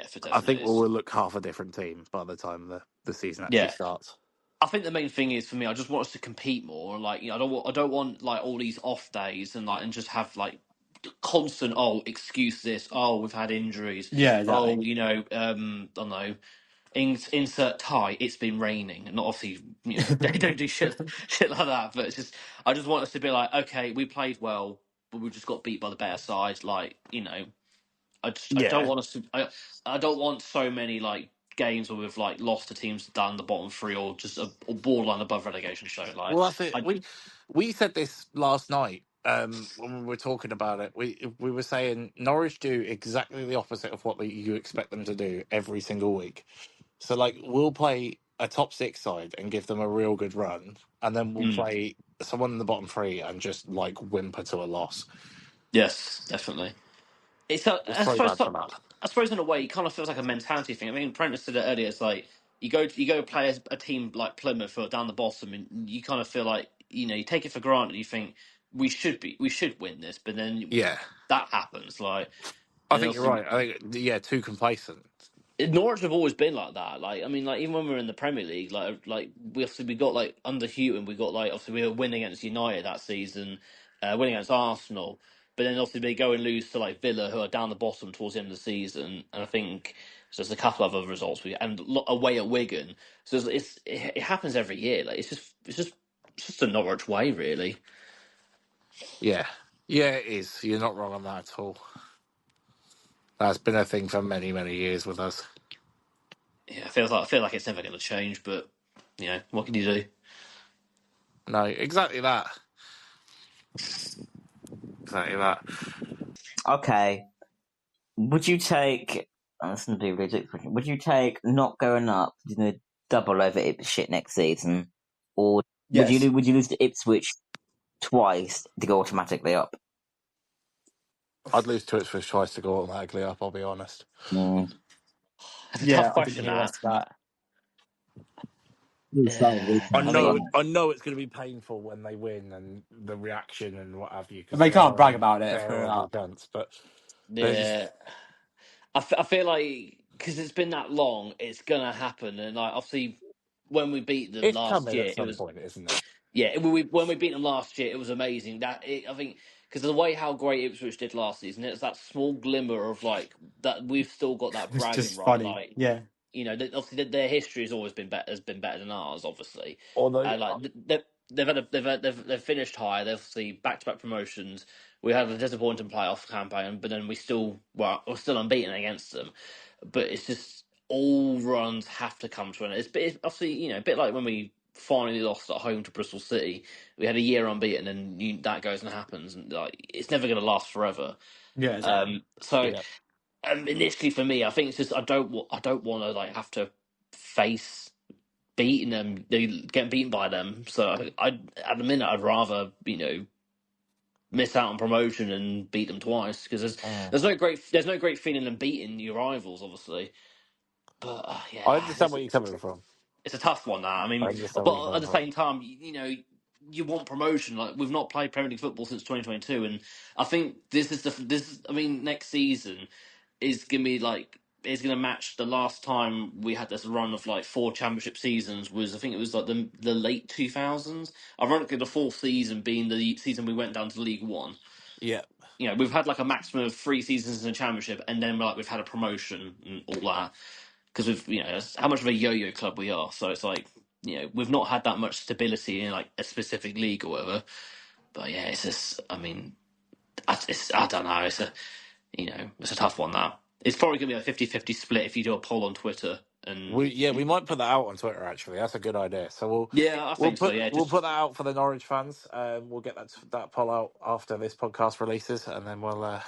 for I think definite we'll is. look half a different team by the time the season actually Yeah. starts. I think the main thing is for me, I just want us to compete more. Like, I don't want like all these off days and just have like constant excuse this. Oh, we've had injuries. Yeah, exactly. Oh, I don't know. Insert tie. It's been raining, and not obviously, they don't do shit like that. But it's just, I just want us to be like, okay, we played well, but we just got beat by the better side. Like, I don't Yeah. want us to. I don't want so many like games where we've like lost to teams down the bottom three or just a borderline above relegation show. Like, Well, that's it. I We said this last night when we were talking about it. We were saying Norwich do exactly the opposite of what you expect them to do every single week. So, like, we'll play a top six side and give them a real good run, and then we'll mm, play someone in the bottom three and just like whimper to a loss. yes, definitely. It's It's I so suppose bad for that. I suppose in a way it kind of feels like a mentality thing. I mean, Prentice said it earlier. It's like you go play a team like Plymouth who are down the bottom, and you kind of feel like you take it for granted. You think we should win this, but then Yeah, that happens. Like, I and think you're also right. I think too complacent. Norwich have always been like that. Like, I mean, like even when we were in the Premier League, like we got like under Houghton, we got like obviously we were winning against United that season, winning against Arsenal, but then obviously they go and lose to like Villa, who are down the bottom towards the end of the season, and I think there's a couple of other results away at Wigan. So it happens every year. Like it's just a Norwich way, really. Yeah, yeah, it is. You're not wrong on that at all. That's been a thing for many, many years with us. Yeah, I feel like it's never going to change, but what can you do? No, exactly that. Exactly that. Okay. Would you take? That's gonna be a ridiculous question. Would you take not going up, double over shit next season, or Yes. would you lose to Ipswich twice to go automatically up? I'd lose to Ipswich twice to go automatically up. I'll be honest. Mm. It's a Yeah, tough I think question, he that. was that. Yeah, I mean, I know it's going to be painful when they win and the reaction and what have you because They can't brag about it for they're horrible that. cunts. But there's just yeah. I feel like because it's been that long, it's gonna happen. And like obviously, when we beat them it's last coming at year, it some was point, isn't it? yeah. When we beat them last year, it was amazing. I think because of the way how great Ipswich did last season, it's that small glimmer of like that we've still got that It's bragging just right. funny. Like Yeah. obviously their history has always been better than ours, obviously. Although And like they've finished high. They've obviously back-to-back promotions. We had a disappointing playoff campaign, but then we're still unbeaten against them. But it's just all runs have to come to an end. It's obviously a bit like when we finally lost at home to Bristol City. We had a year unbeaten, and that goes and happens, and like it's never going to last forever. Yeah, exactly. So yeah, initially for me, I think it's just I don't want to like have to face beating them, they getting beaten by them. So at the minute I'd rather miss out on promotion and beat them twice because mm. there's no great feeling in beating your rivals, obviously. But I yeah, understand where you're coming from. it's a tough one. That I I mean, understand where you're but at coming the from. same time, you want promotion. Like we've not played Premier League football since 2022, and I think I mean, next season is gonna be like is gonna match the last time we had this run of like four championship seasons. Was I think it was like the late 2000s. Ironically, the fourth season being the season we went down to League One. Yeah, We've had like a maximum of three seasons in the championship, and then like we've had a promotion and all that because that's how much of a yo-yo club we are. So it's like we've not had that much stability in like a specific league or whatever. But yeah, it's just I mean, I don't know. It's a tough one. That it's probably going to be a 50-50 split if you do a poll on Twitter. And We might put that out on Twitter. Actually, that's a good idea. So yeah, I think so. Yeah, we'll just put that out for the Norwich fans. We'll get that poll out after this podcast releases, and then we'll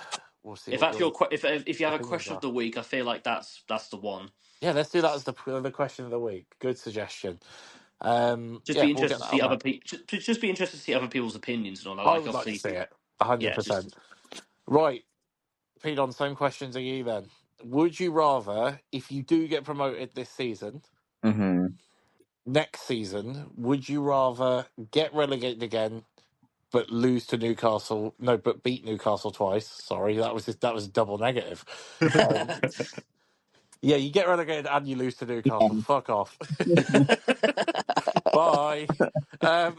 see if what that's your if you have a opinions question of are. the week, I feel like that's the one. Yeah, let's do that as the question of the week. Good suggestion. Just Yeah, be we'll interested get to that see on other that. people. Just be interested to see other people's opinions and all that. I Like, would like to see obviously, it. 100%. yeah. Just Right, Pete, on same question to you then. Would you rather, if you do get promoted this season, Mm-hmm. next season, would you rather get relegated again but lose to Newcastle? No, but beat Newcastle twice. Sorry, that was a double negative. Um, yeah, you get relegated and you lose to Newcastle. Fuck off. Bye. Um,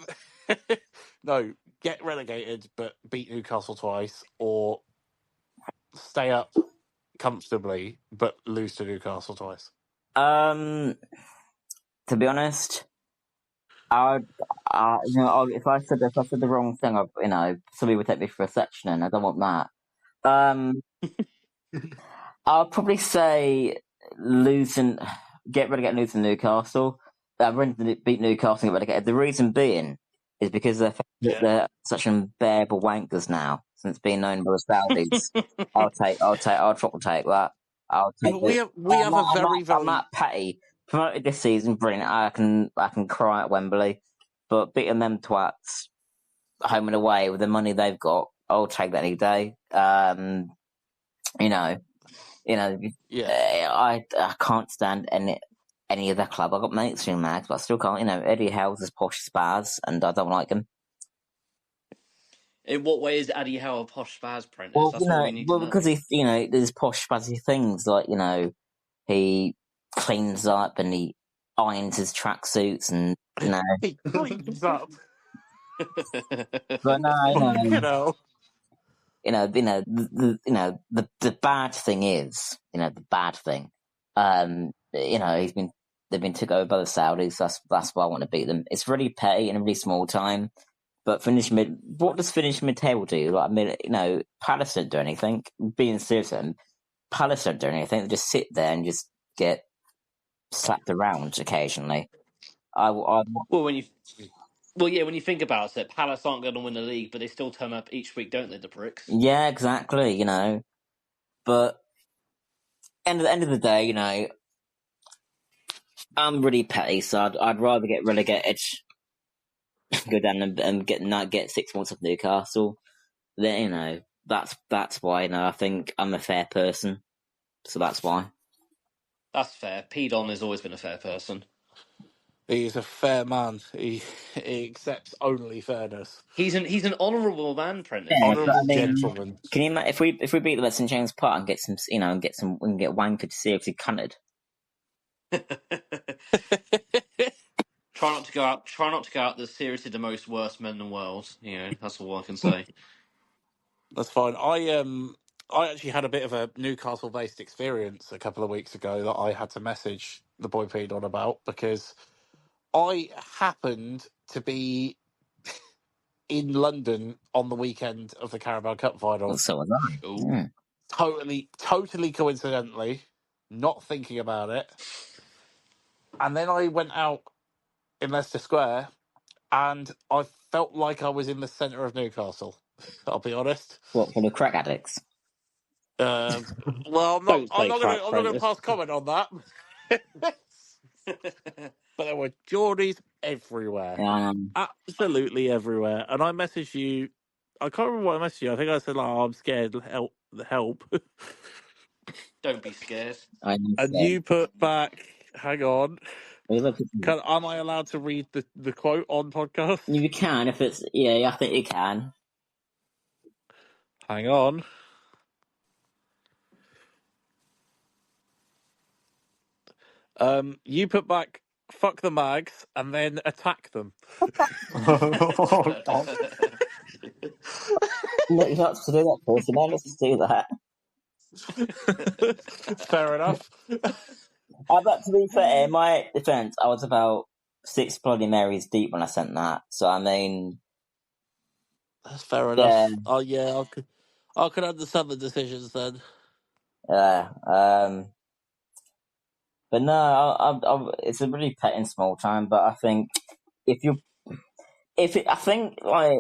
no, get relegated but beat Newcastle twice, or stay up comfortably but lose to Newcastle twice. To be honest, if I said the wrong thing, somebody would take me for a section, and I don't want that. I'll probably say get relegated, losing Newcastle. Beat Newcastle and get relegated. The reason being is because Yeah. they're such unbearable wankers now since being known by the Saudis. I'll triple take that. I'll take We it. have a very, I'm not petty. Promoted this season, brilliant. I can cry at Wembley, but beating them twats home and away with the money they've got, I'll take that any day. yeah. I can't stand any of their club. I've got mates in Mags, but I still can't. Eddie Howe's as posh as Spaz, and I don't like him. in what way is Eddie Howe a posh Spurs apprentice? That's all we need to know. Because there's posh Spazzy things like he cleans up and he irons his tracksuits and He cleans up. But no, Fucking hell. the bad thing is, they've been took over by the Saudis. That's why I want to beat them. It's really petty and a really small time. But what does finish mid-table do? Like, Palace don't do anything. Being serious, Palace don't do anything. They just sit there and just get slapped around occasionally. When you think about it, Palace aren't going to win the league, but they still turn up each week, don't they? The pricks. Yeah, exactly. But at the end of the day, I'm really petty, so I'd rather get relegated, go down and get 6 months of Newcastle. Then that's why. I think I'm a fair person, so that's why. That's fair. Pedon has always been a fair person. He's a fair man. He accepts only fairness. He's an honourable man, Prentice. Yeah, Honourable gentleman. Can you imagine if we beat them at St James Park and get some, we can get wankered seriously cunted. Try not to go out. The seriously the most worst men in the world. That's all I can say. That's fine. I actually had a bit of a Newcastle-based experience a couple of weeks ago that I had to message the boy Pete on about, because I happened to be in London on the weekend of the Carabao Cup final. Well, so was I. Ooh. Totally coincidentally, not thinking about it. And then I went out in Leicester Square and I felt like I was in the centre of Newcastle. I'll be honest. What, for the crack addicts? Well, I'm Don't not say crack, going to pass comment on that. But there were Geordies everywhere, absolutely everywhere. And I messaged you. I can't remember what I messaged you. I think I said, "Oh, I'm scared. Help." Don't be scared. And you put back. Hang on. Am I allowed to read the quote on podcast? You can if it's I think you can. Hang on. You put back, fuck the mags, and then attack them. No, you're not supposed to do that, Chris. You're not supposed to do that. Fair enough. But to be fair, in my defence, I was about 6 Bloody Marys deep when I sent that. So, That's fair Yeah, enough. Oh yeah, I could understand the decisions then. yeah. But no, it's a really pet in small time. But I think I think like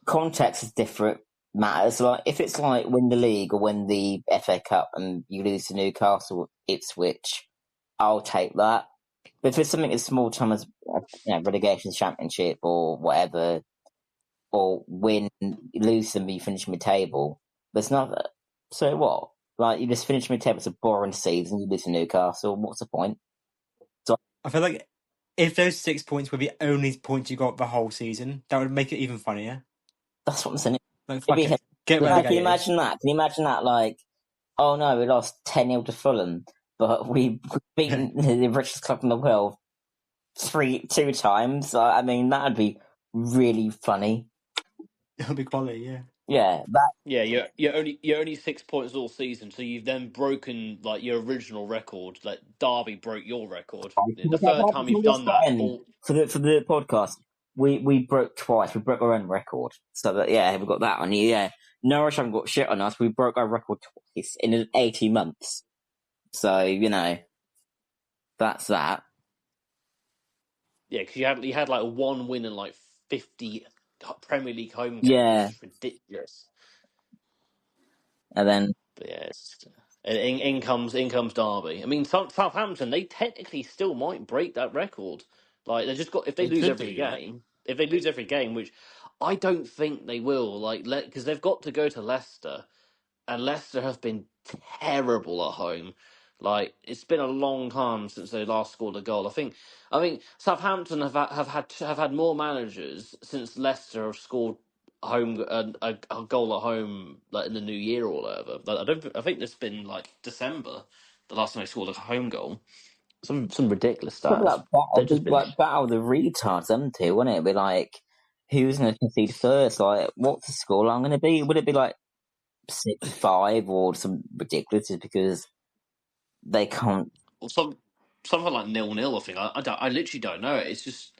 context is different matters. Like if it's like win the league or win the FA Cup and you lose to Newcastle, Ipswich, I'll take that. But if it's something as small time as relegation championship or whatever, or lose them, you finish mid-table. There's not. So what? Like you just finish mid-table. It's a boring season. You lose to Newcastle. What's the point? So I feel like if those 6 points were the only points you got the whole season, that would make it even funnier. that's what I'm saying. Like, fuck Maybe, it. Get can you relegated. imagine that? Can you imagine that? Like, oh no, we lost 10-0 to Fulham, but we beaten the richest club in the world two times. I mean, that would be really funny. It would be quality, yeah. Yeah, that. Yeah, you're only 6 points all season, so you've then broken like your original record. Like Derby broke your record. The third time Can you've we just done get that, in all for the podcast? We broke twice. We broke our own record. So that we got that on you. Yeah, Norwich haven't got shit on us. We broke our record twice in 18 months. So that's that. yeah, because you had like one win and like 50 Premier League home games. Yeah, It's ridiculous. and then But yeah, in comes Derby. I mean, Southampton, they technically still might break that record. Like they just got if they They lose could do, every yeah. game, if they lose every game, which I don't think they will. Like because they've got to go to Leicester, and Leicester have been terrible at home. Like it's been a long time since they last scored a goal. I think Southampton have had more managers since Leicester have scored home a goal at home like in the new year or whatever. Like, I think it's been like December the last time they scored a home goal. Some ridiculous probably stats. They've just been battle of the retards, them two, wouldn't it? Be like, who's going to concede first? Like, what's the scoreline going to be? Would it be like 6-5 or some ridiculous? Just because they can't. something like 0-0. I think I literally don't know. It's just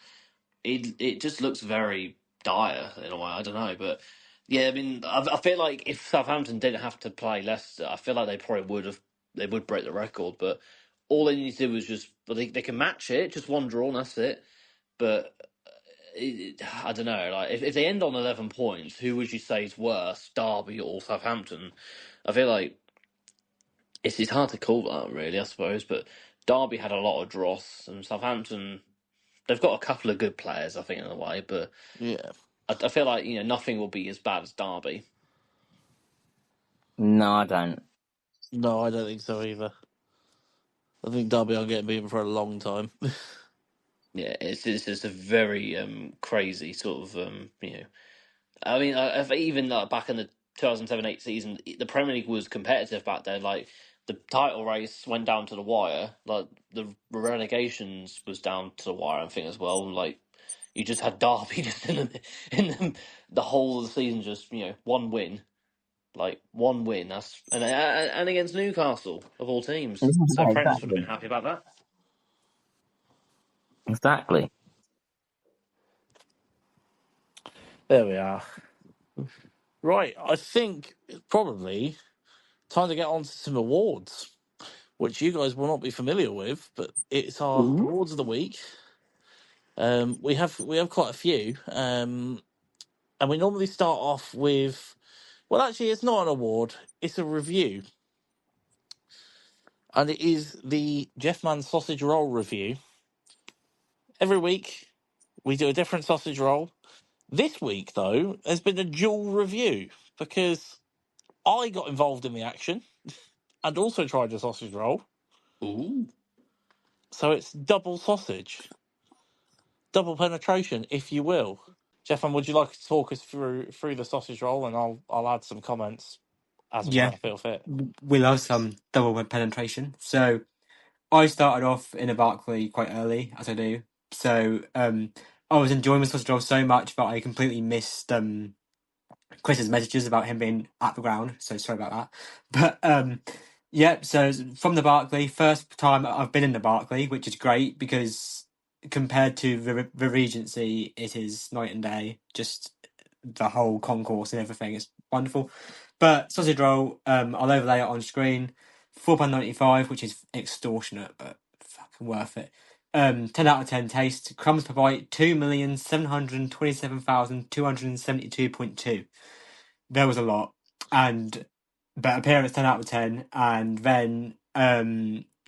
it just looks very dire in a way. I don't know, but yeah, I mean, I feel like if Southampton didn't have to play Leicester, I feel like they would break the record. But all they need to do is just they can match it, just one draw, and that's it. But I don't know. Like if they end on 11 points, who would you say is worse, Derby or Southampton? I feel like it's hard to call that really, I suppose. But Derby had a lot of dross, and Southampton they've got a couple of good players, I think, in a way. But Yeah. I feel like nothing will be as bad as Derby. No, I don't. No, I don't think so either. I think Derby are getting beaten for a long time. Yeah, it's just a very crazy sort of I mean, if even like back in the 2007-8 season, the Premier League was competitive back then. Like the title race went down to the wire. Like the relegations was down to the wire, I think as well. And, like you just had Derby just the whole of the season, just one win, like one win. That's and against Newcastle of all teams. So Yeah, Prentice would have exactly. been happy about that. Exactly. There we are. Right, I think it's probably time to get on to some awards, which you guys will not be familiar with, but it's our Ooh. awards of the week. We have quite a few, and we normally start off with. Well, actually, it's not an award; it's a review, and it is the Jeff Mann sausage roll review. Every week, we do a different sausage roll. This week, though, has been a dual review because I got involved in the action and also tried a sausage roll. Ooh. So it's double sausage, double penetration, if you will. Jeffan, would you like to talk us through the sausage roll, and I'll add some comments as and when Yeah, I feel fit. we love some double penetration. So I started off in a Barclay quite early, as I do. So I was enjoying my sausage roll so much that I completely missed Chris's messages about him being at the ground. So sorry about that. But yeah, so from the Barclay, first time I've been in the Barclay, which is great because compared to the Regency, it is night and day. Just the whole concourse and everything. It's wonderful. But sausage roll, I'll overlay it on screen. £4.95, which is extortionate, but fucking worth it. 10 out of 10 taste. Crumbs per bite, 2,727,272.2. There was a lot. But appearance 10 out of 10. And then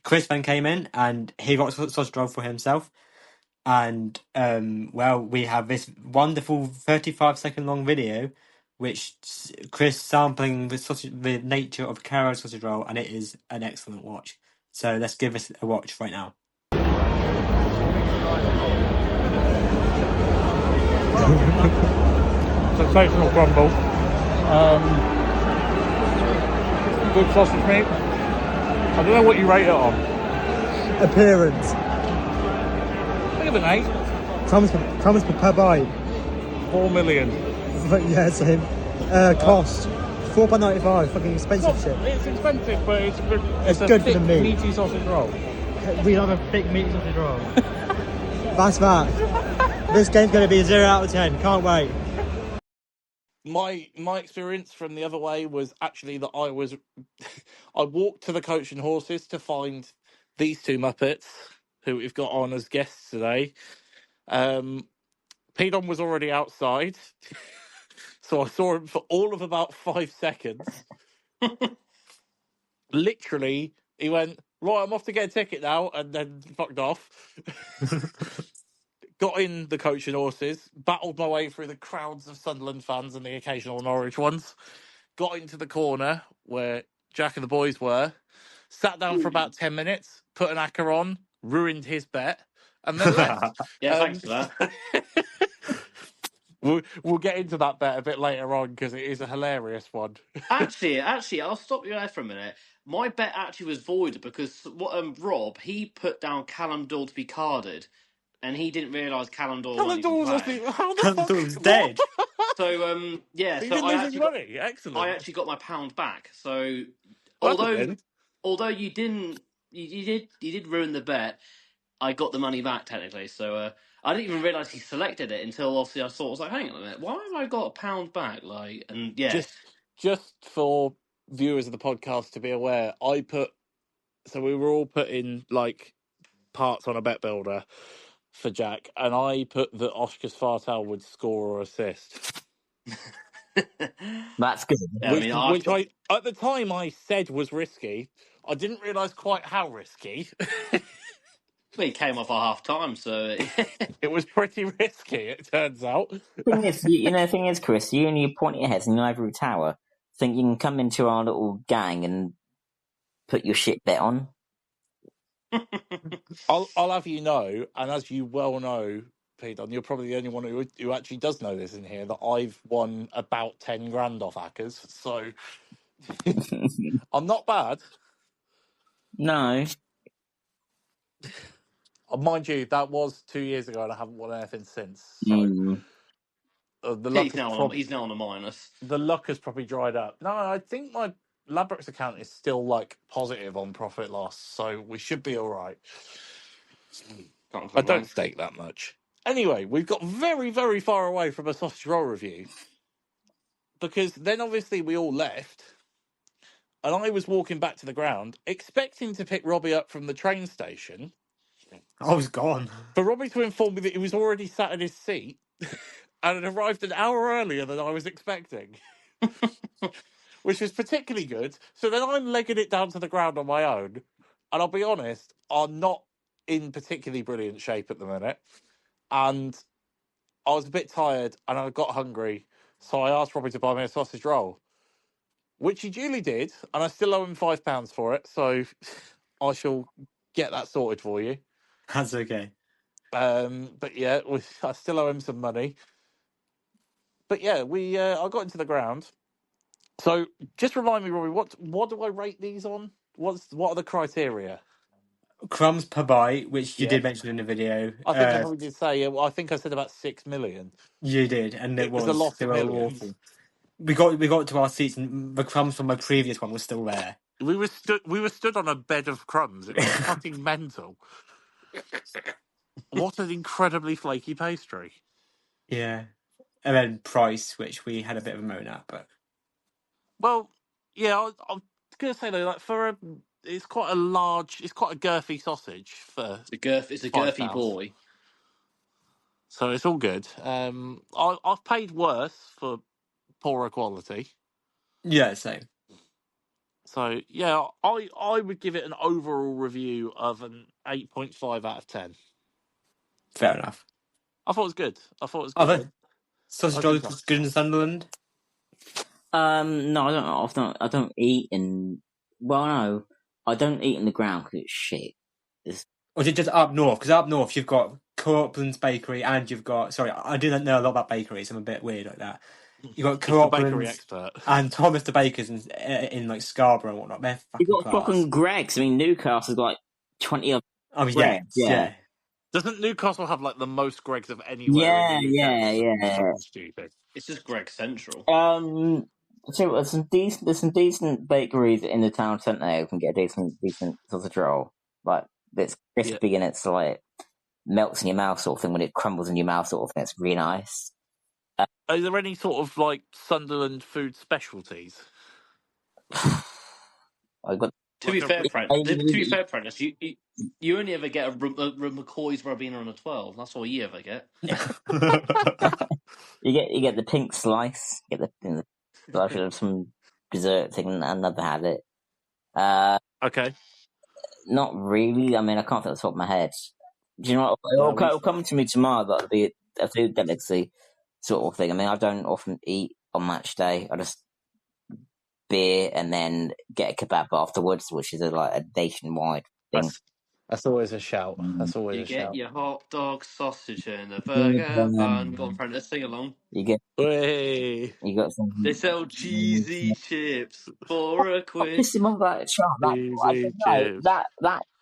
Chris then came in and he got a sausage roll for himself. And we have this wonderful 35-second long video which Chris sampling the nature of Caro sausage roll, and it is an excellent watch. So let's give us a watch right now. Sensational crumble. Good sausage meat. I don't know what you rate it on. Appearance. Think of an 8. Crumbs per bite. 4 million. Yeah, same. Cost £4.95. Fucking expensive shit. It's expensive, but it's good. It's good for the meat. Meaty sausage roll. We love a thick meaty sausage roll. That's that. This game's going to be a 0 out of 10. Can't wait. My experience from the other way was actually that I walked to the Coach and Horses to find these two Muppets who we've got on as guests today. Pedon was already outside, so I saw him for all of about 5 seconds. Literally, he went, right, I'm off to get a ticket now, and then fucked off. Got in the Coach and Horses, battled my way through the crowds of Sunderland fans and the occasional Norwich ones, got into the corner where Jack and the boys were, sat down for about 10 minutes, put an acca on, ruined his bet, and then left. Yeah, thanks for that. We'll get into that bet a bit later on because it is a hilarious one. Actually, I'll stop you there for a minute. My bet actually was void because Rob, he put down Callum Doyle to be carded, and he didn't realise Callum Doyle Callum wasn't Doyle even playing. how the Callum fuck? Doyle was dead. So yeah, He so didn't lose his money. Excellent. I actually got my £1 back. So Well, that's a win. although you did ruin the bet, I got the money back technically. So I didn't even realise he selected it until obviously I saw. I was like, hang on a minute, why have I got £1 back? Like, and yeah, Just for viewers of the podcast to be aware, we were all putting like parts on a bet builder for Jack, and I put that Oscar Fartal would score or assist. That's good. Yeah, Which I at the time I said was risky. I didn't realise quite how risky. We came off at half time, so It was pretty risky, it turns out. The thing is, Chris, you and you point your heads in the ivory tower, think you can come into our little gang and put your shit bet on. I'll have you know, and as you well know, Peter, you're probably the only one who actually does know this in here, that I've won about 10 grand off hackers, so I'm not bad. No. Mind you, that was 2 years ago, and I haven't won anything since. So the luck he's now on a minus. The luck has probably dried up. No, I think my Ladbrokes account is still like positive on profit loss, so we should be all right. I don't stake that much. Anyway, we've got very, very far away from a sausage roll review because then obviously we all left, and I was walking back to the ground expecting to pick Robbie up from the train station. I was gone. For Robbie to inform me that he was already sat in his seat and had arrived an hour earlier than I was expecting, which was particularly good. So then I'm legging it down to the ground on my own, and I'll be honest, I'm not in particularly brilliant shape at the minute, and I was a bit tired and I got hungry, so I asked Robbie to buy me a sausage roll, which he duly did, and I still owe him £5 for it, so I shall get that sorted for you. That's okay. But yeah, I still owe him some money. But yeah, I got into the ground. So just remind me, Robbie, what do I rate these on? What are the criteria? Crumbs per bite, which you did mention in the video. I think I probably did say. I think I said about 6 million. You did, and it was a lot they of were millions. awful. We got to our seats, and the crumbs from my previous one was still there. We were stood on a bed of crumbs. It was fucking mental. What an incredibly flaky pastry. Yeah. and then price, which we had a bit of a moan at, but Well, yeah, I was gonna say though, like it's quite a girthy sausage for It's a girthy £5. boy. So it's all good. I've paid worse for poorer quality. yeah, same. So yeah, I would give it an overall review of an 8.5 out of 10. Fair enough. I thought it was good. I thought it was good. Other sausage I think rolls good in Sunderland. No, I don't. I don't eat in. Well, no, I don't eat in the ground because it's shit. Or is it just up north? Because up north you've got Coupland's Bakery and you've got... Sorry, I do not know a lot about bakeries. I'm a bit weird like that. You've got it's the bakery Coupland's expert. and Thomas the Baker's in like Scarborough and whatnot. They're You fucking got class. fucking Greggs. I mean, Newcastle's got like 20 of. I mean, Greggs, yeah. Doesn't Newcastle have like the most Gregs of anywhere in the UK? Yeah. Fucking stupid. It's just Greg Central. So there's some decent bakeries in the town centre who can get a decent sausage roll. Like it's crispy and it's like melts in your mouth sort of thing when it crumbles in your mouth sort of thing. It's really nice. Are there any sort of like Sunderland food specialties? I got To be fair, Prentice, you only ever get a McCoy's Ribena on a 12. That's all you ever get. you get the pink slice. Get the slice of some dessert thing. I never had it. Okay. Not really. I mean, I can't think off the top of my head. Do you know what? It'll come to me tomorrow, but it'll be a food delicacy sort of thing. I mean, I don't often eat on match day. I just beer and then get a kebab afterwards, which is like a nationwide thing. That's always a shout. That's always You a get shout. your hot dog, sausage, and a burger bun. Go on, Prentice, sing along. You got some. They sell cheesy chips for a quid. Pissing me off that chart.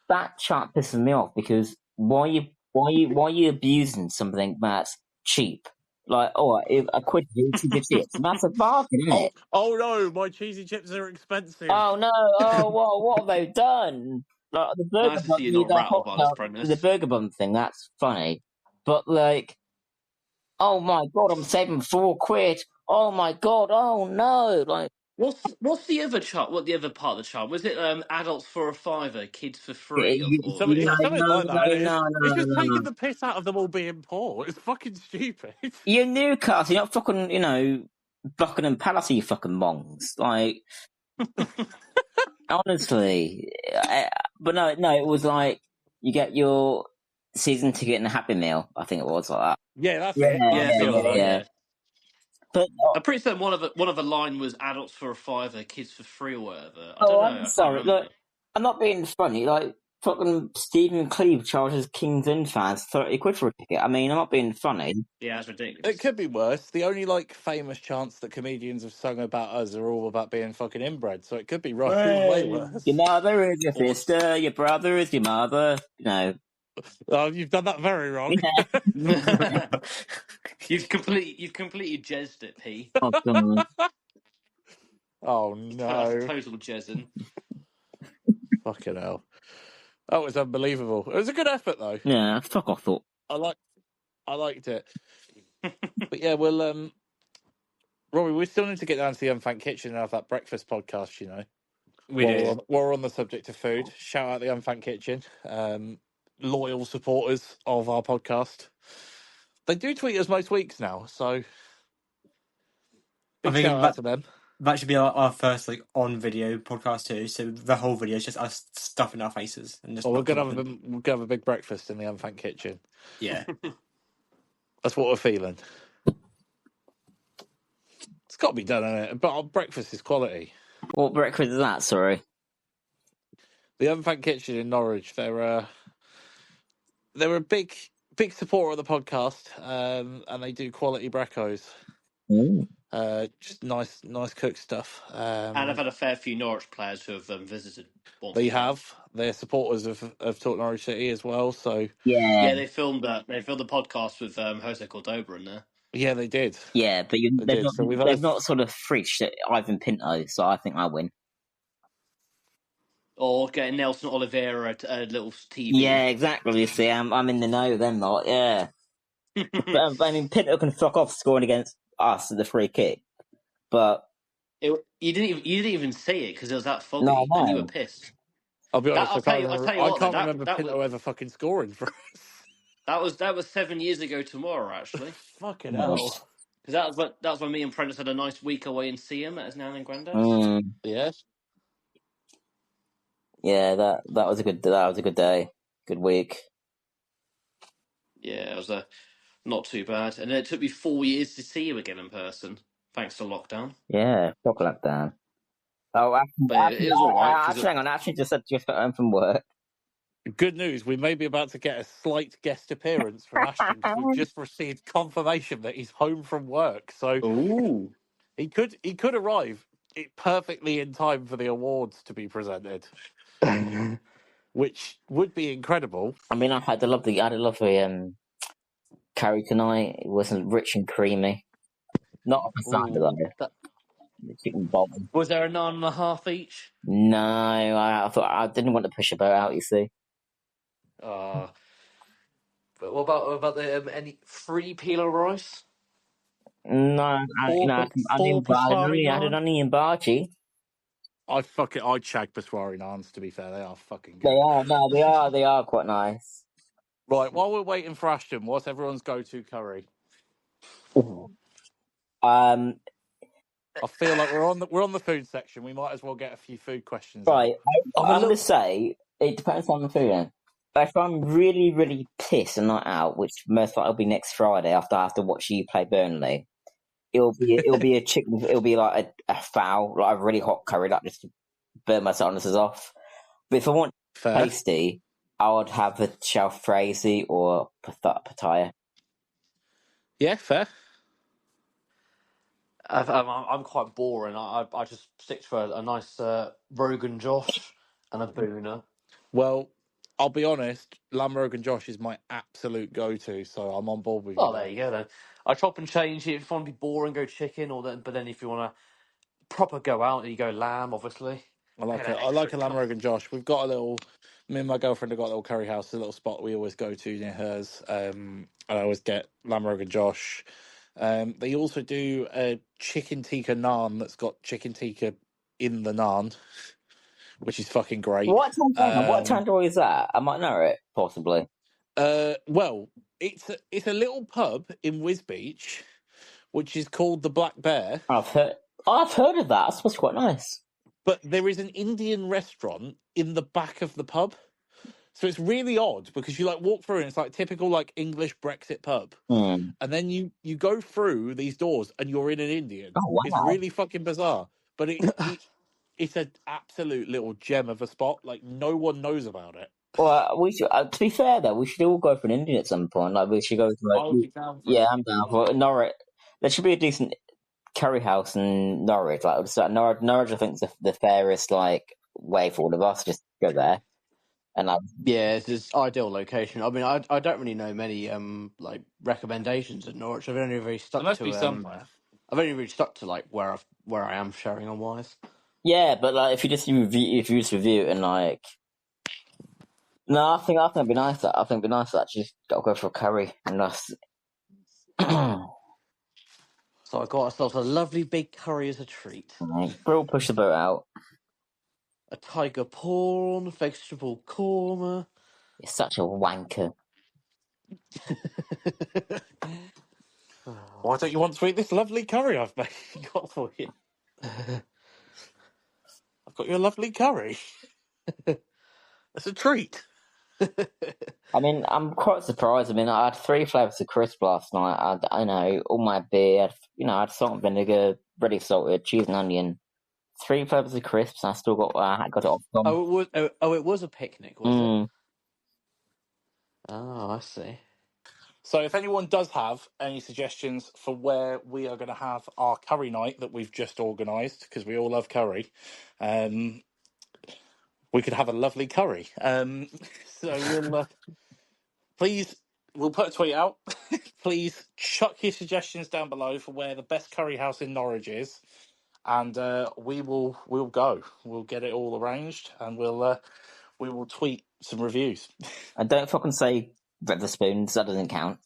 That chart pisses me off because why are you abusing something that's cheap? Like, a quid for cheesy chips. That's a bargain, isn't it? Oh no, my cheesy chips are expensive. Oh no! What have they done? Like the burger Nice to bun, see you not rattled by this, Prentice. the burger bun thing. That's funny, but like, oh my god, I'm saving £4. Oh my god! Oh no! Like, what's the other chart? What the other part of the chart was it? Adults for a fiver, kids for free. It's something like that. It's just taking the piss out of them all being poor. It's fucking stupid. You're Newcastle. You're not fucking, Buckingham Palace. You fucking mongs. Like, honestly, but no. It was like you get your season ticket and a Happy Meal. I think it was like that. Yeah, that's it. Yeah. But I'm pretty certain one of the line was adults for a fiver, kids for free, or whatever. I don't know. I'm sorry. Look, I'm not being funny. Like, fucking Stephen Cleve charges Kings End fans £30 for a ticket. I mean, I'm not being funny. Yeah, that's ridiculous. It could be worse. The only famous chants that comedians have sung about us are all about being fucking inbred, so it could be way worse. Your mother is your sister. Your brother is your mother. Oh, you've done that very wrong. You've completely jazzed it, P. Oh, God. Oh no! Total jazzing. Fucking hell! That was unbelievable. It was a good effort, though. Yeah, fuck off. I liked it. But yeah, well, Robbie, we still need to get down to the Unfat Kitchen and have that breakfast podcast. While we're on the subject of food, shout out the Unfat Kitchen, loyal supporters of our podcast. They do tweet us most weeks now, so big shout out to them. That should be our first on video podcast too. So the whole video is just us stuffing our faces and just. We're gonna have a big breakfast in the Unfat Kitchen. Yeah, that's what we're feeling. It's got to be done, isn't it? But our breakfast is quality. What breakfast is that? Sorry. The Unfat Kitchen in Norwich. They're a big supporter of the podcast, and they do quality breccos. Just nice cooked stuff. And I've had a fair few Norwich players who have visited. They're supporters of Talk Norwich City as well. So yeah, they filmed the podcast with Jose Cordoba in there. Yeah, they did. Yeah, but they've not sort of freaked Ivan Pinto, so I think I win. Or getting Nelson Oliveira at a little TV. Yeah, exactly. You see, I'm in the know. Them lot, yeah. I mean, Pinto can fuck off scoring against us at the free kick, but You didn't even see it because it was that no, foggy, and you were no. pissed. I'll be honest, I'll tell you. I'll tell you I what. Though can't remember that was Pinto ever fucking scoring for us. that was 7 years ago tomorrow, actually. Fucking Mm. hell. Because that was when me and Prentice had a nice week away in Seaham at his nan and granddad's. Mm. Yes. Yeah, that was a good day, good week. Yeah, it was not too bad, and it took me 4 years to see you again in person, thanks to lockdown. Yeah, proper lockdown. Oh, But yeah, it was all right. actually, hang on. I actually just got home from work. Good news, we may be about to get a slight guest appearance from Ashton because we've just received confirmation that he's home from work. So Ooh. he could arrive perfectly in time for the awards to be presented, which would be incredible. I mean, I had a lovely curry tonight. It wasn't rich and creamy. Not a facade though. The chicken bob. Was there a 9.5 each? No, I thought I didn't want to push a boat out. You see. But what about the any free peel of rice? No, I had Four Paswari an naan? onion bhaji. I'd shag Baswari naans, to be fair. They are fucking They good. are, no, they are quite nice. Right, while we're waiting for Ashton, what's everyone's go-to curry? I feel like we're on the food section. We might as well get a few food questions Right, out. I'm going to say it depends on the food. Then. If I'm really, really pissed and not out, which most likely will be next Friday after I have to watch you play Burnley, it'll be a chicken. It'll be like a fowl, like a really hot curry, like just to burn my sinuses off. But if I want tasty, I would have a jalfrezi or pattaya. Yeah, fair. I'm quite boring. I just stick to a nice Rogan Josh and a Boona. Well, I'll be honest, lamb Rogan Josh is my absolute go-to, so I'm on board with you. Oh, there you go then. I chop and change. If you want to be boring, go chicken, but then if you want to proper go out, you go lamb, obviously. I like a lamb Rogan Josh. We've got me and my girlfriend have got a little curry house, a little spot we always go to near hers. I always get lamb Rogan Josh. They also do a chicken tikka naan that's got chicken tikka in the naan, which is fucking great. What tandoori is that? I might know it, possibly. Well, it's a little pub in Wisbech, which is called the Black Bear. I've heard of that. That was quite nice. But there is an Indian restaurant in the back of the pub. So it's really odd because you walk through and it's like typical English Brexit pub. Mm. And then you go through these doors and you're in an Indian. Oh, wow. It's really fucking bizarre. But it's an absolute little gem of a spot. No one knows about it. Well, we should. To be fair, though, we should all go for an Indian at some point. We should go to I'm down for Norwich. There should be a decent curry house in Norwich. Norwich, I think, is the fairest way for all of us. Just go there. And it's ideal location. I mean, I don't really know many recommendations at Norwich. I've only really stuck to somewhere. I've only really stuck to where I am sharing on wise. Yeah, but if you just review it and no, I think it'd be nice. I think it'd be nice to actually go for a curry and us. So I got ourselves a lovely big curry as a treat. We'll push the boat out. A tiger prawn, vegetable korma. You're such a wanker. Why don't you want to eat this lovely curry I've got for you? I've got you a lovely curry. It's a treat. I mean, I'm quite surprised. I mean, I had 3 flavours of crisp last night. I know all my beer. I had salt and vinegar, ready salted, cheese and onion. 3 flavours of crisps. And I still got it off. It was a picnic, was it? Oh, I see. So if anyone does have any suggestions for where we are going to have our curry night that we've just organised, because we all love curry, we could have a lovely curry. So we'll put a tweet out. Please chuck your suggestions down below for where the best curry house in Norwich is, and we'll go. We'll get it all arranged, and we will tweet some reviews. And don't fucking say Wetherspoons. That doesn't count.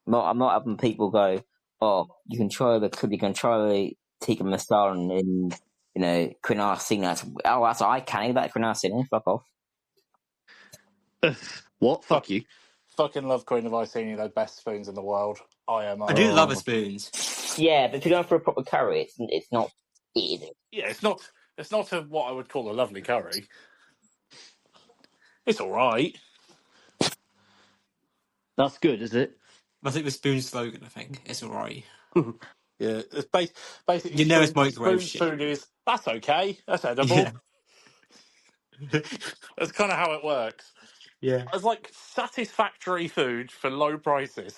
I'm not having people go, oh, you can try the tikka masala in Queen Arsena. Oh, that's I can't eat that Queen Arsena. Fuck off. What? Fuck Fuck, you. fucking love Queen of Iceni, the best spoons in the world. I do love a Oh. spoons. Yeah, but if you're going for a proper curry, it's not eating. Yeah, it's not what I would call a lovely curry. It's all right. That's good, is it? I think the spoon slogan, I think, it's alright. Yeah, it's basically You know it's microwave spoon's shit. food is that's okay, that's Yeah. edible. That's kind of how it works. Yeah. It's like satisfactory food for low prices.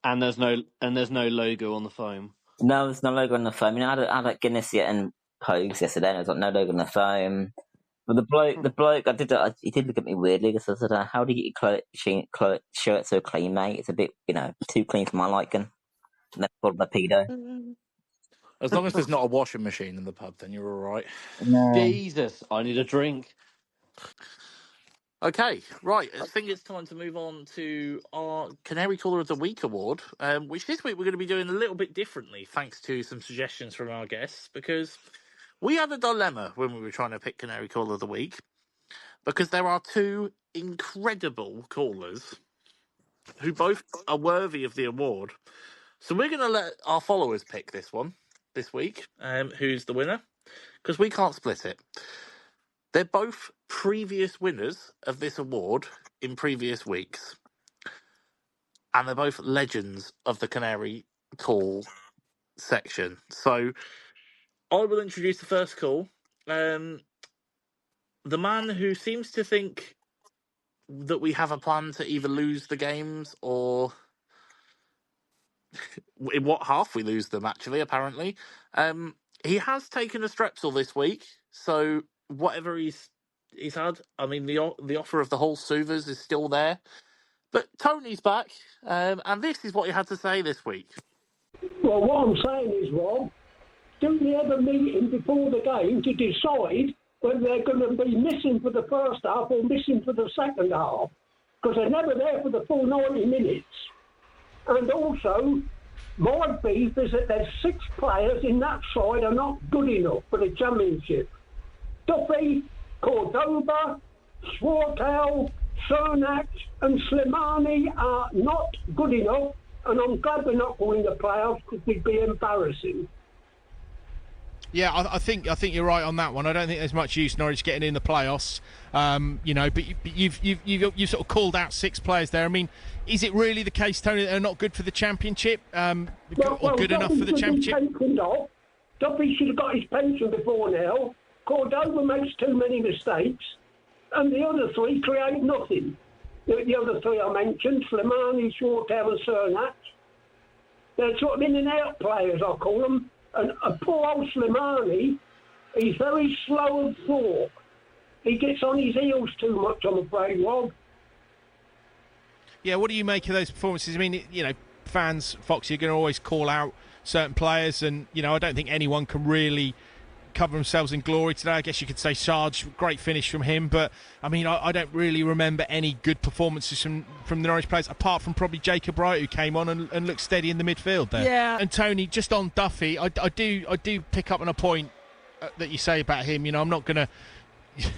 And there's no logo on the foam. No, there's no logo on the foam. I had a Guinness and Pogues yesterday, and there's like no logo on the foam. But the bloke, he did look at me weirdly because I said, "How do you get your shirt so clean, mate? It's a bit, too clean for my liking." And then called him a pedo. As long as there's not a washing machine in the pub, then you're all right. No. Jesus, I need a drink. Okay, right. I think it's time to move on to our Canary Caller of the Week award, which this week we're going to be doing a little bit differently, thanks to some suggestions from our guests, because we had a dilemma when we were trying to pick Canary Caller of the Week, because there are two incredible callers who both are worthy of the award. So we're going to let our followers pick this one this week, who's the winner, because we can't split it. They're both previous winners of this award in previous weeks. And they're both legends of the Canary Call section. So I will introduce the first call. The man who seems to think that we have a plan to either lose the games or in what half we lose them, actually, apparently. He has taken a Strepsil this week, so whatever he's had, I mean, the offer of the whole Suvers is still there. But Tony's back, and this is what he had to say this week. Well, what I'm saying is, Rob, do they have a meeting before the game to decide whether they're going to be missing for the first half or missing for the second half? Because they're never there for the full 90 minutes. And also, my beef is that there's 6 players in that side are not good enough for the championship. Duffy, Cordoba, Swartel, Cernak and Slimani are not good enough, and I'm glad they're not going to the playoffs because it'd be embarrassing. Yeah, I think you're right on that one. I don't think there's much use Norwich getting in the playoffs, but you've sort of called out 6 players there. I mean, is it really the case, Tony, that they're not good for the championship, or good enough for the championship? Duffy should have got his pension before now. Cordoba makes too many mistakes, and the other 3 create nothing. The other 3 I mentioned, Slimani, Shortell and Cernak, they're sort of in and out players, I call them. And poor old Slimani, he's very slow of thought. He gets on his heels too much, I'm afraid, Rob. Yeah, what do you make of those performances? I mean, fans, Foxy, are going to always call out certain players, and, I don't think anyone can really cover themselves in glory today. I guess you could say Sarge, great finish from him, but I mean, I don't really remember any good performances from the Norwich players, apart from probably Jacob Wright, who came on and looked steady in the midfield there. Yeah. And Tony, just on Duffy, I do pick up on a point that you say about him. I'm not going to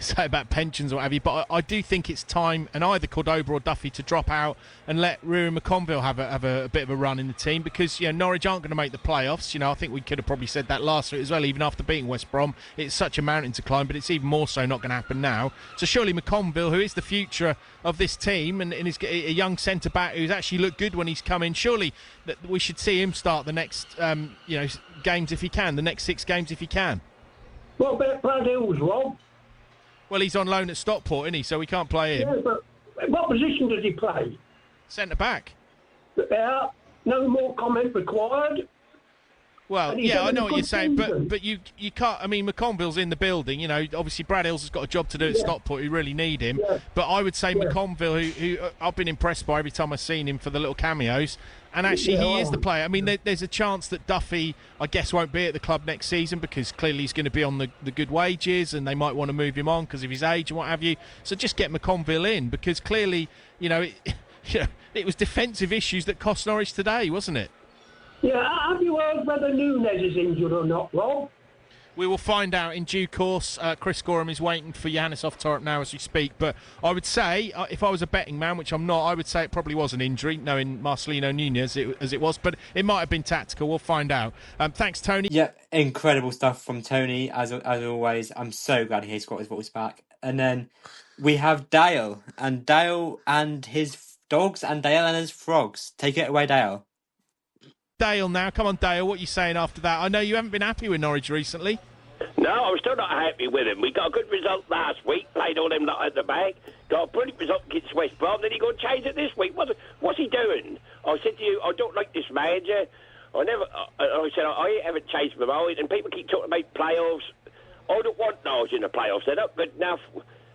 say about pensions or what have you, but I do think it's time, and either Cordoba or Duffy to drop out and let Ruairi McConville have a bit of a run in the team, because Norwich aren't going to make the playoffs. I think we could have probably said that last week as well, even after beating West Brom. It's such a mountain to climb, but it's even more so not going to happen now. So surely McConville, who is the future of this team and is a young centre back who's actually looked good when he's come in, surely that we should see him start the next games if he can, the next 6 games if he can. What about Brad Hills, Rob? Well, he's on loan at Stockport, isn't he? So we can't play him. Yeah, but what position does he play? Centre back. No more comment required. Well, And he's yeah, I having know a what you're good saying, season. but you can't. I mean, McConville's in the building. You know, obviously Brad Hills has got a job to do at Yeah. Stockport. We really need him. Yeah. But I would say Yeah. McConville, who I've been impressed by every time I've seen him for the little cameos, and actually Yeah, he is well, the player. I mean, there's a chance that Duffy, I guess, won't be at the club next season because clearly he's going to be on the good wages, and they might want to move him on because of his age and what have you. So just get McConville in because clearly, it was defensive issues that cost Norwich today, wasn't it? Yeah, have you heard whether Nunes is injured or not, Rob? We will find out in due course. Chris Gorham is waiting for Johannes Off-Torp now as we speak. But I would say, if I was a betting man, which I'm not, I would say it probably was an injury, knowing Marcelino Nunez as it was. But it might have been tactical. We'll find out. Thanks, Tony. Yeah, incredible stuff from Tony, as always. I'm so glad he's got his voice back. And then we have Dale and his dogs and Dale and his frogs. Take it away, Dale. Dale now. Come on, Dale. What are you saying after that? I know you haven't been happy with Norwich recently. No, I'm still not happy with him. We got a good result last week, played all them lot at the back, got a brilliant result against West Brom, then he going to change it this week. What's he doing? I said to you, I don't like this manager. I said, I haven't changed my mind, and people keep talking about playoffs. I don't want Norwich in the playoffs. They're not good enough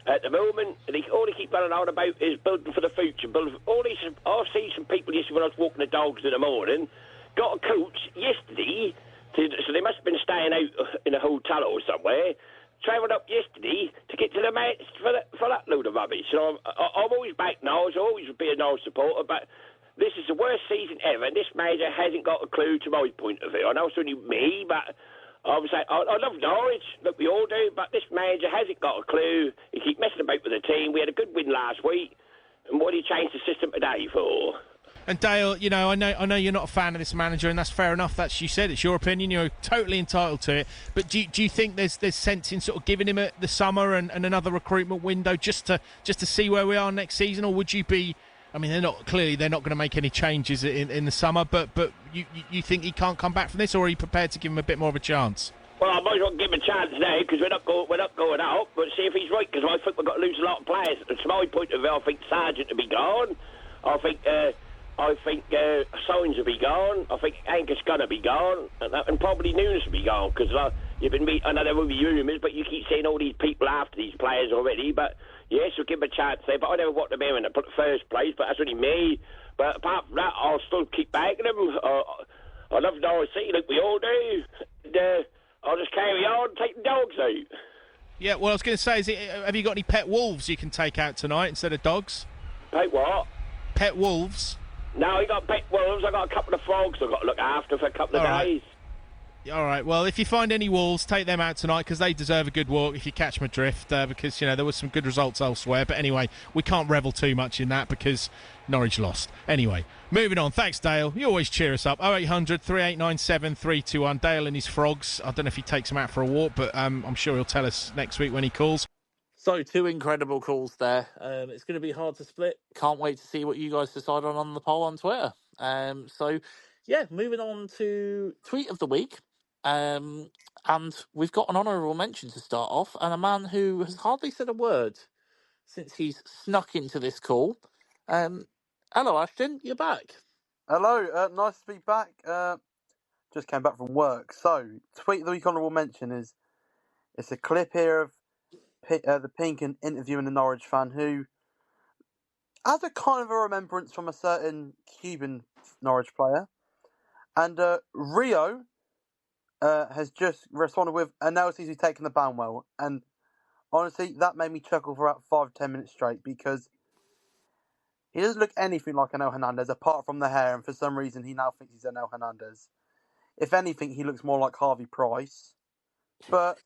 at the moment. All they keep running on about is building for the future. I see some people yesterday when I was walking the dogs in the morning, got a coach yesterday, so they must have been staying out in a hotel or somewhere, travelled up yesterday to get to the match for that load of rubbish. So I'm always back Norwich, I'll always be a Norwich supporter, but this is the worst season ever, and this manager hasn't got a clue to my point of view. I know it's only me, but I love Norwich, look, we all do, but this manager hasn't got a clue. He keeps messing about with the team. We had a good win last week, and what did he change the system today for? And Dale, I know you're not a fan of this manager, and that's fair enough. That's, you said, it's your opinion. You're totally entitled to it. But do you think there's sense in sort of giving him the summer and another recruitment window just to see where we are next season, or would you be? I mean, they're not going to make any changes in the summer. But you think he can't come back from this, or are you prepared to give him a bit more of a chance? Well, I might as well give him a chance now because we're not going out. But see if he's right, because I think we've got to lose a lot of players. From my point of view, I think Sargent will be gone. I think Signs will be gone. I think Anker's going to be gone, and probably Nunes will be gone because you've been I know there will be rumours, but you keep saying all these people after these players already. But yes, we'll give them a chance there. But I never want them here in the first place. But that's only me. But apart from that, I'll still keep backing them. I love Norwich City, like we all do. And, I'll just carry on, take the dogs out. Yeah, well, I was going to say, have you got any pet wolves you can take out tonight instead of dogs? Pet what? Pet wolves. No, I got pet wolves. I got a couple of frogs I've got to look after for a couple of days. All right, well, if you find any wolves, take them out tonight because they deserve a good walk if you catch my drift, because, there was some good results elsewhere. But anyway, we can't revel too much in that because Norwich lost. Anyway, moving on. Thanks, Dale. You always cheer us up. 0800 3897 321. Dale and his frogs. I don't know if he takes them out for a walk, but I'm sure he'll tell us next week when he calls. So, two incredible calls there. It's going to be hard to split. Can't wait to see what you guys decide on the poll on Twitter. Moving on to Tweet of the Week. And we've got an honourable mention to start off, and a man who has hardly said a word since he's snuck into this call. Hello, Ashton, you're back. Hello, nice to be back. Just came back from work. So, Tweet of the Week honourable mention it's a clip here of the Pinkin interviewing the Norwich fan who has a kind of a remembrance from a certain Cuban Norwich player. And Rio has just responded with, and now seems to be taking the ban well. And honestly, that made me chuckle for about 5-10 minutes straight because he doesn't look anything like Anel Hernandez apart from the hair, and for some reason he now thinks he's Anel Hernandez. If anything, he looks more like Harvey Price. But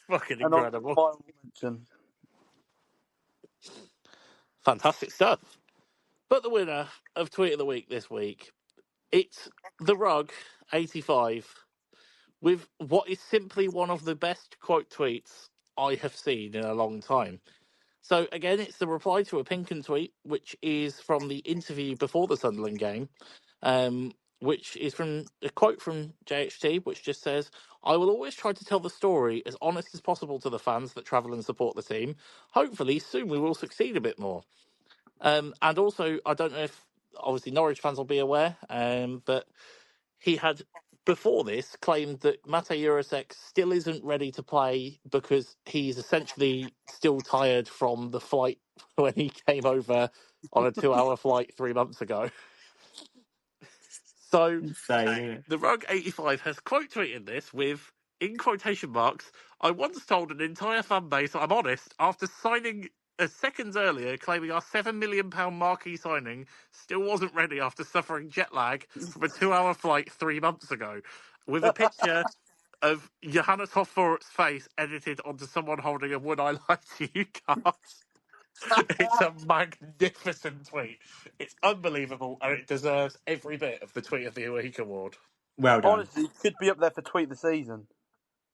fucking incredible. Fantastic stuff. But the winner of Tweet of the Week this week, it's The Rug 85 with what is simply one of the best quote tweets I have seen in a long time. So again, it's the reply to a Pinkin tweet, which is from the interview before the Sunderland game, which is from a quote from JHT, which just says, "I will always try to tell the story as honest as possible to the fans that travel and support the team. Hopefully soon we will succeed a bit more." And also, I don't know if obviously Norwich fans will be aware, but he had before this claimed that Mate Jurasek still isn't ready to play because he's essentially still tired from the flight when he came over on a 2-hour flight 3 months ago. So Insane, isn't it? the Rug 85 has quote tweeted this with, in quotation marks, I once told an entire fan base, I'm honest, after signing seconds earlier, claiming our £7 million marquee signing still wasn't ready after suffering jet lag from a 2-hour flight 3 months ago, with a picture of Johannes Hoffort's face edited onto someone holding a Would I Lie to You card. It's a magnificent tweet. It's unbelievable, and it deserves every bit of the Tweet of the Week award. Well done. Honestly, it could be up there for tweet of the season.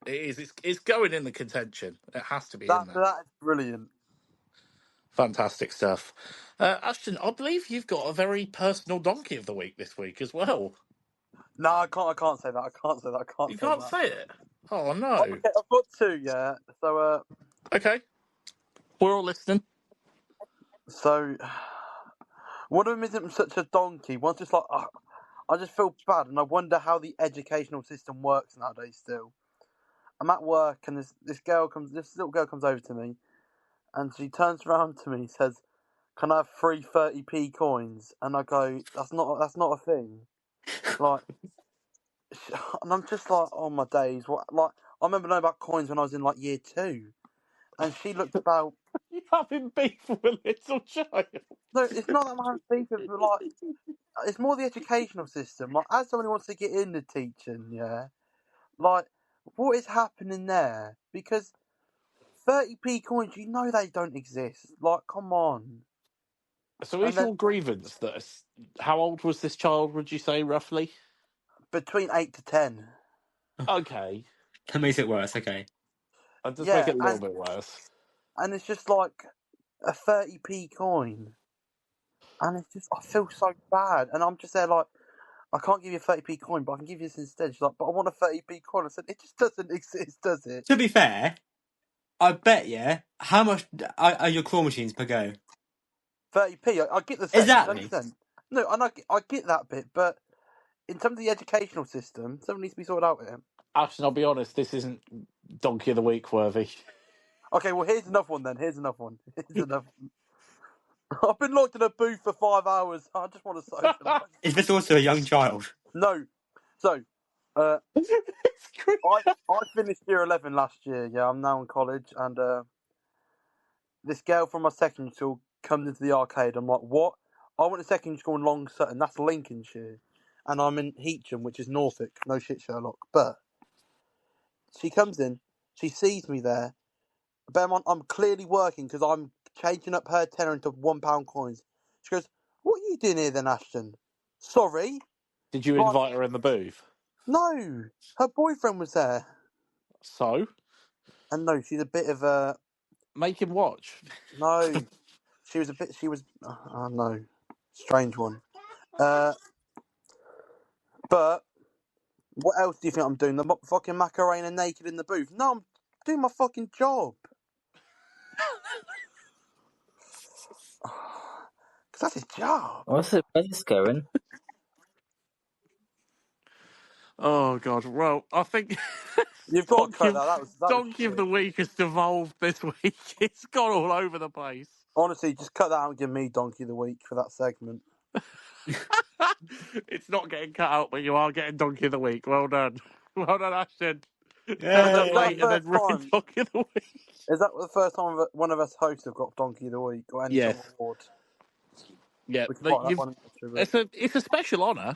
It is. It's going in the contention. It has to be in That there. is brilliant. Fantastic stuff. Ashton, I believe you've got a very personal donkey of the week this week as well. No, I can't. I can't say that. I can't say that. I can't You say can't that. say it. Oh no. Okay, I've got two. Yeah. Okay, we're all listening. So one of them isn't such a donkey. One's just like I just feel bad, and I wonder how the educational system works nowadays. Still, I'm at work, and this little girl comes over to me, and she turns around to me and says, "Can I have free 30p coins?" And I go, "That's not a thing." Like, and I'm just like, "Oh my days!" What? Like, I remember knowing about coins when I was in like year 2, and she looked about. You're having beef with a little child. No, it's not that I'm having beef with, but like, it's more the educational system. Like, as someone who wants to get into teaching, yeah, like, what is happening there? Because 30p coins, you know they don't exist. Like, come on. So And is then your grievance that? How old was this child? Would you say roughly? between 8 to 10. Okay, That makes it worse. Okay. I'll just make Yeah, it a little bit worse. and it's just like a 30p coin. And it's just, I feel so bad. And I'm just there like, I can't give you a 30p coin, but I can give you this instead. She's like, but I want a 30p coin. I said, it just doesn't exist, does it? To be fair, I bet you. How much are your claw machines per go? 30p, I get the sense, Exactly. 100%. No, and I get that bit, but in terms of the educational system, something needs to be sorted out here. Ashton, I'll be honest, this isn't Donkey of the Week worthy. Okay, well, here's another one then. Here's another one. I've been locked in a booth for 5 hours. I just want to socialise. Is this also a young child? No. So, I finished year 11 last year. Yeah, I'm now in college, and this girl from my secondary school comes into the arcade. I'm like, what? I went to secondary school in Long Sutton. That's Lincolnshire. And I'm in Heacham, which is Norfolk. No shit, Sherlock. But she comes in. She sees me there. Bear in mind, I'm clearly working because I'm changing up her tenner into £1 coins. She goes, what are you doing here then, Ashton? Sorry? Did you Like, invite her in the booth? no. Her boyfriend was there. So? And no, she's a bit of a... Make him watch. No. She was... no. Strange one. But what else do you think I'm doing? The fucking Macarena naked in the booth? No, I'm doing my fucking job. Because that's his job. Where's this going? Oh, God. Well, I think You've got to cut that. That was Donkey of shit. the Week has devolved this week. It's gone all over the place. Honestly, just cut that out and give me Donkey of the Week for that segment. It's not getting cut out, but you are getting Donkey of the Week. Well done. Well done, Ashton. Turned up Is that late the and then first ruined time? Donkey of the Week. Is that the first time one of us hosts have got Donkey of the Week or any sort of Yes. award? Yeah, We can but write that one in the it's a special honour.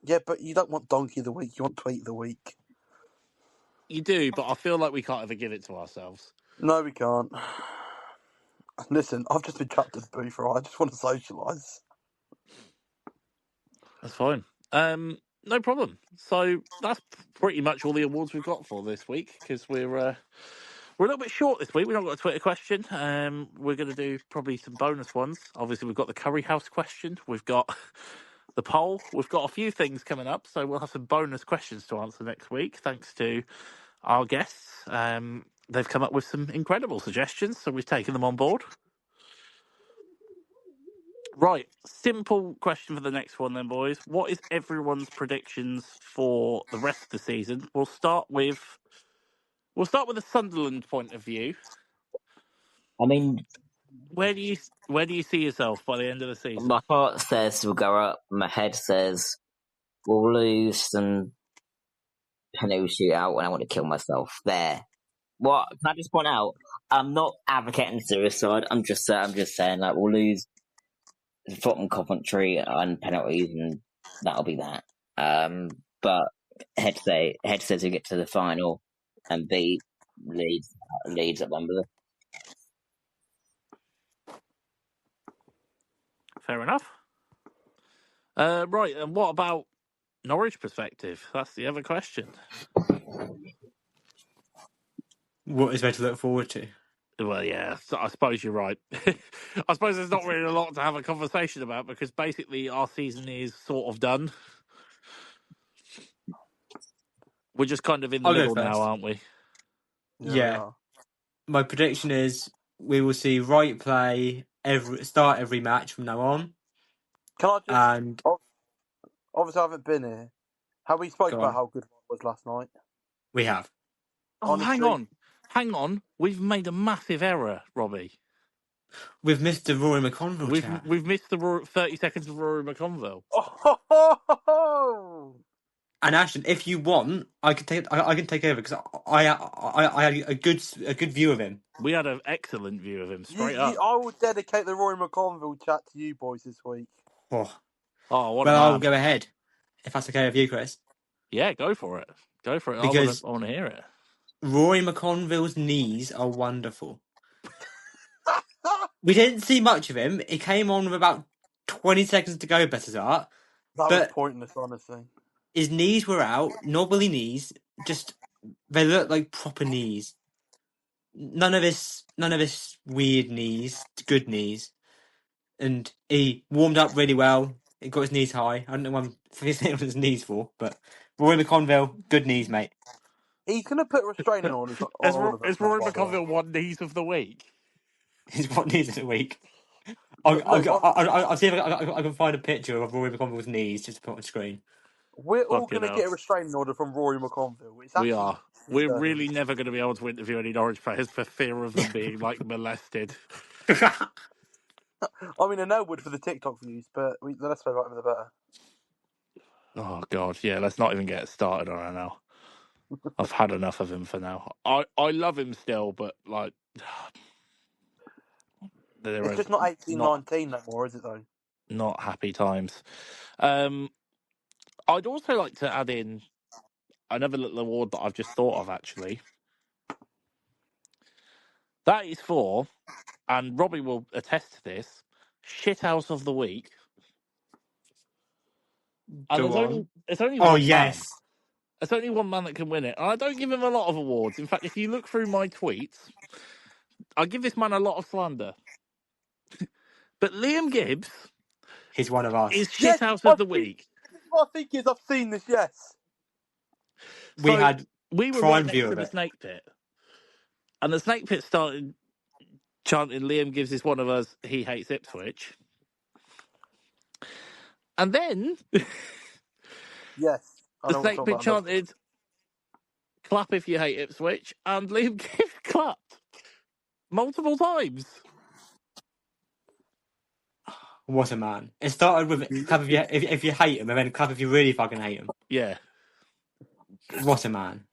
Yeah, but you don't want Donkey of the Week. You want Tweet of the Week. You do, but I feel like we can't ever give it to ourselves. No, we can't. Listen, I've just been trapped in the booth, right? I just want to socialise. That's fine. No problem. So that's pretty much all the awards we've got for this week because we're a little bit short this week. We've not got a Twitter question. We're going to do probably some bonus ones. Obviously, we've got the Curry House question. We've got the poll. We've got a few things coming up, so we'll have some bonus questions to answer next week. Thanks to our guests. They've come up with some incredible suggestions, so we've taken them on board. Right, simple question for the next one then, boys. What is everyone's predictions for the rest of the season? We'll start with a Sunderland point of view. I mean, Where do you see yourself by the end of the season? my heart says we'll go up. My head says we'll lose and penalty shootout, and I want to kill myself. There. What can I just point out? I'm not advocating suicide. I'm just saying like we'll lose from Coventry and penalties, and that'll be that. But head says we get to the final and beat Leeds at Wembley. Fair enough. Right, and what about Norwich perspective? That's the other question. What is there to look forward to? Well, yeah, so I suppose you're right. I suppose there's not really a lot to have a conversation about because basically our season is sort of done. We're just kind of in the I'll go middle now, first. aren't we? Yeah, we Yeah. are. My prediction is we will see Wright play start every match from now on. Can I just? And Obviously, I haven't been here. Have we spoke go about on. how good it was last night? We have. Oh, Honestly, hang on. We've made a massive error, Robbie. We've missed the Rory McConville chat. We've missed the 30 seconds of Rory McConville. Oh! And Ashton, if you want, I can take over because I had a good view of him. We had an excellent view of him, straight You, up. I will dedicate the Rory McConville chat to you boys this week. Oh, Oh, what well, a I'll man. go ahead if that's okay with you, Chris. Yeah, go for it. Go for it. Because I want to hear it. Rory McConville's knees are wonderful. We didn't see much of him. He came on with about 20 seconds to go, Betazart. That was But pointless, honestly. his knees were out, knobbly knees. Just they look like proper knees. None of this weird knees. Good knees. And he warmed up really well. He got his knees high. I don't know what I'm saying on his knees for, but Rory McConville, good knees, mate. He's going to put restraining orders on all of us Is now, Rory by the way. McConville one knees of the week? He's what knees in a week. Look, I'll see if I can find a picture of Rory McConville's knees just to put on screen. we're all Fucking going to hell. get a restraining order from Rory McConville. It's We actually are. We're disturbing. really never going to be able to interview any Norwich players for fear of them being like molested. I mean, I know would for the TikTok views, but the less right over the better. Oh God, yeah. Let's not even get started on it now. I've had enough of him for now. I love him still, but like, It's just not 18-19 no more, is it though? Not happy times. I'd also like to add in another little award that I've just thought of actually. That is for, and Robbie will attest to this, shithouse of the week. And there's only one man. There's only one man that can win it. And I don't give him a lot of awards. In fact, if you look through my tweets, I give this man a lot of slander. But Liam Gibbs, he's one of us. Is shithouse of the week. What I think is I've seen this. Yes, We were right next to the it. snake pit, and the snake pit started chanting, "Liam Gibbs is one of us. He hates Ipswich." And then, yes, the snake pit chanted, "Clap if you hate Ipswich," and Liam Gibbs clapped multiple times. What a man! It started with clap if you hate him, and then clap if you really fucking hate him. Yeah. What a man!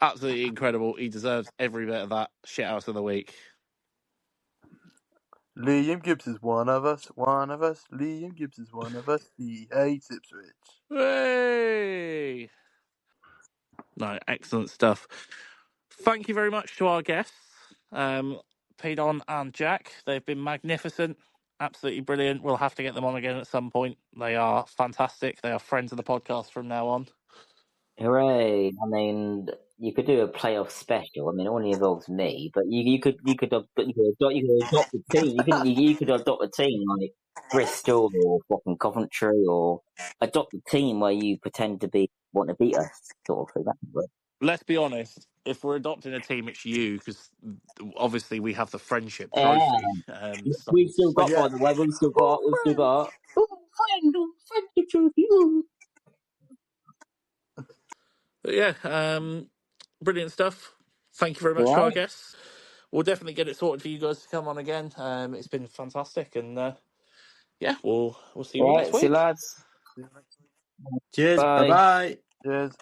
Absolutely incredible. He deserves every bit of that shithouse of the week. Liam Gibbs is one of us. Liam Gibbs is one of us. He hates Ipswich. Hey! No, excellent stuff. Thank you very much to our guests, Pedon and Jack. They've been magnificent, absolutely brilliant. We'll have to get them on again at some point. They are fantastic. They are friends of the podcast from now on. Hooray! I mean, you could do a playoff special. I mean, it only involves me, but you could adopt a team. You could adopt a team like Bristol or fucking Coventry, or adopt a team where you pretend to want to beat us, sort of thing. That could work. Let's be honest. If we're adopting a team, it's you, because obviously we have the friendship Yeah, trophy. So we've still But got, yeah, by the way, friend the truth, you. but yeah, brilliant stuff. Thank you very much to our Right, guests. We'll definitely get it sorted for you guys to come on again. It's been fantastic, and yeah, we'll see you all next right. See you week. lads. see you next week. Cheers. Bye Bye. bye. Cheers.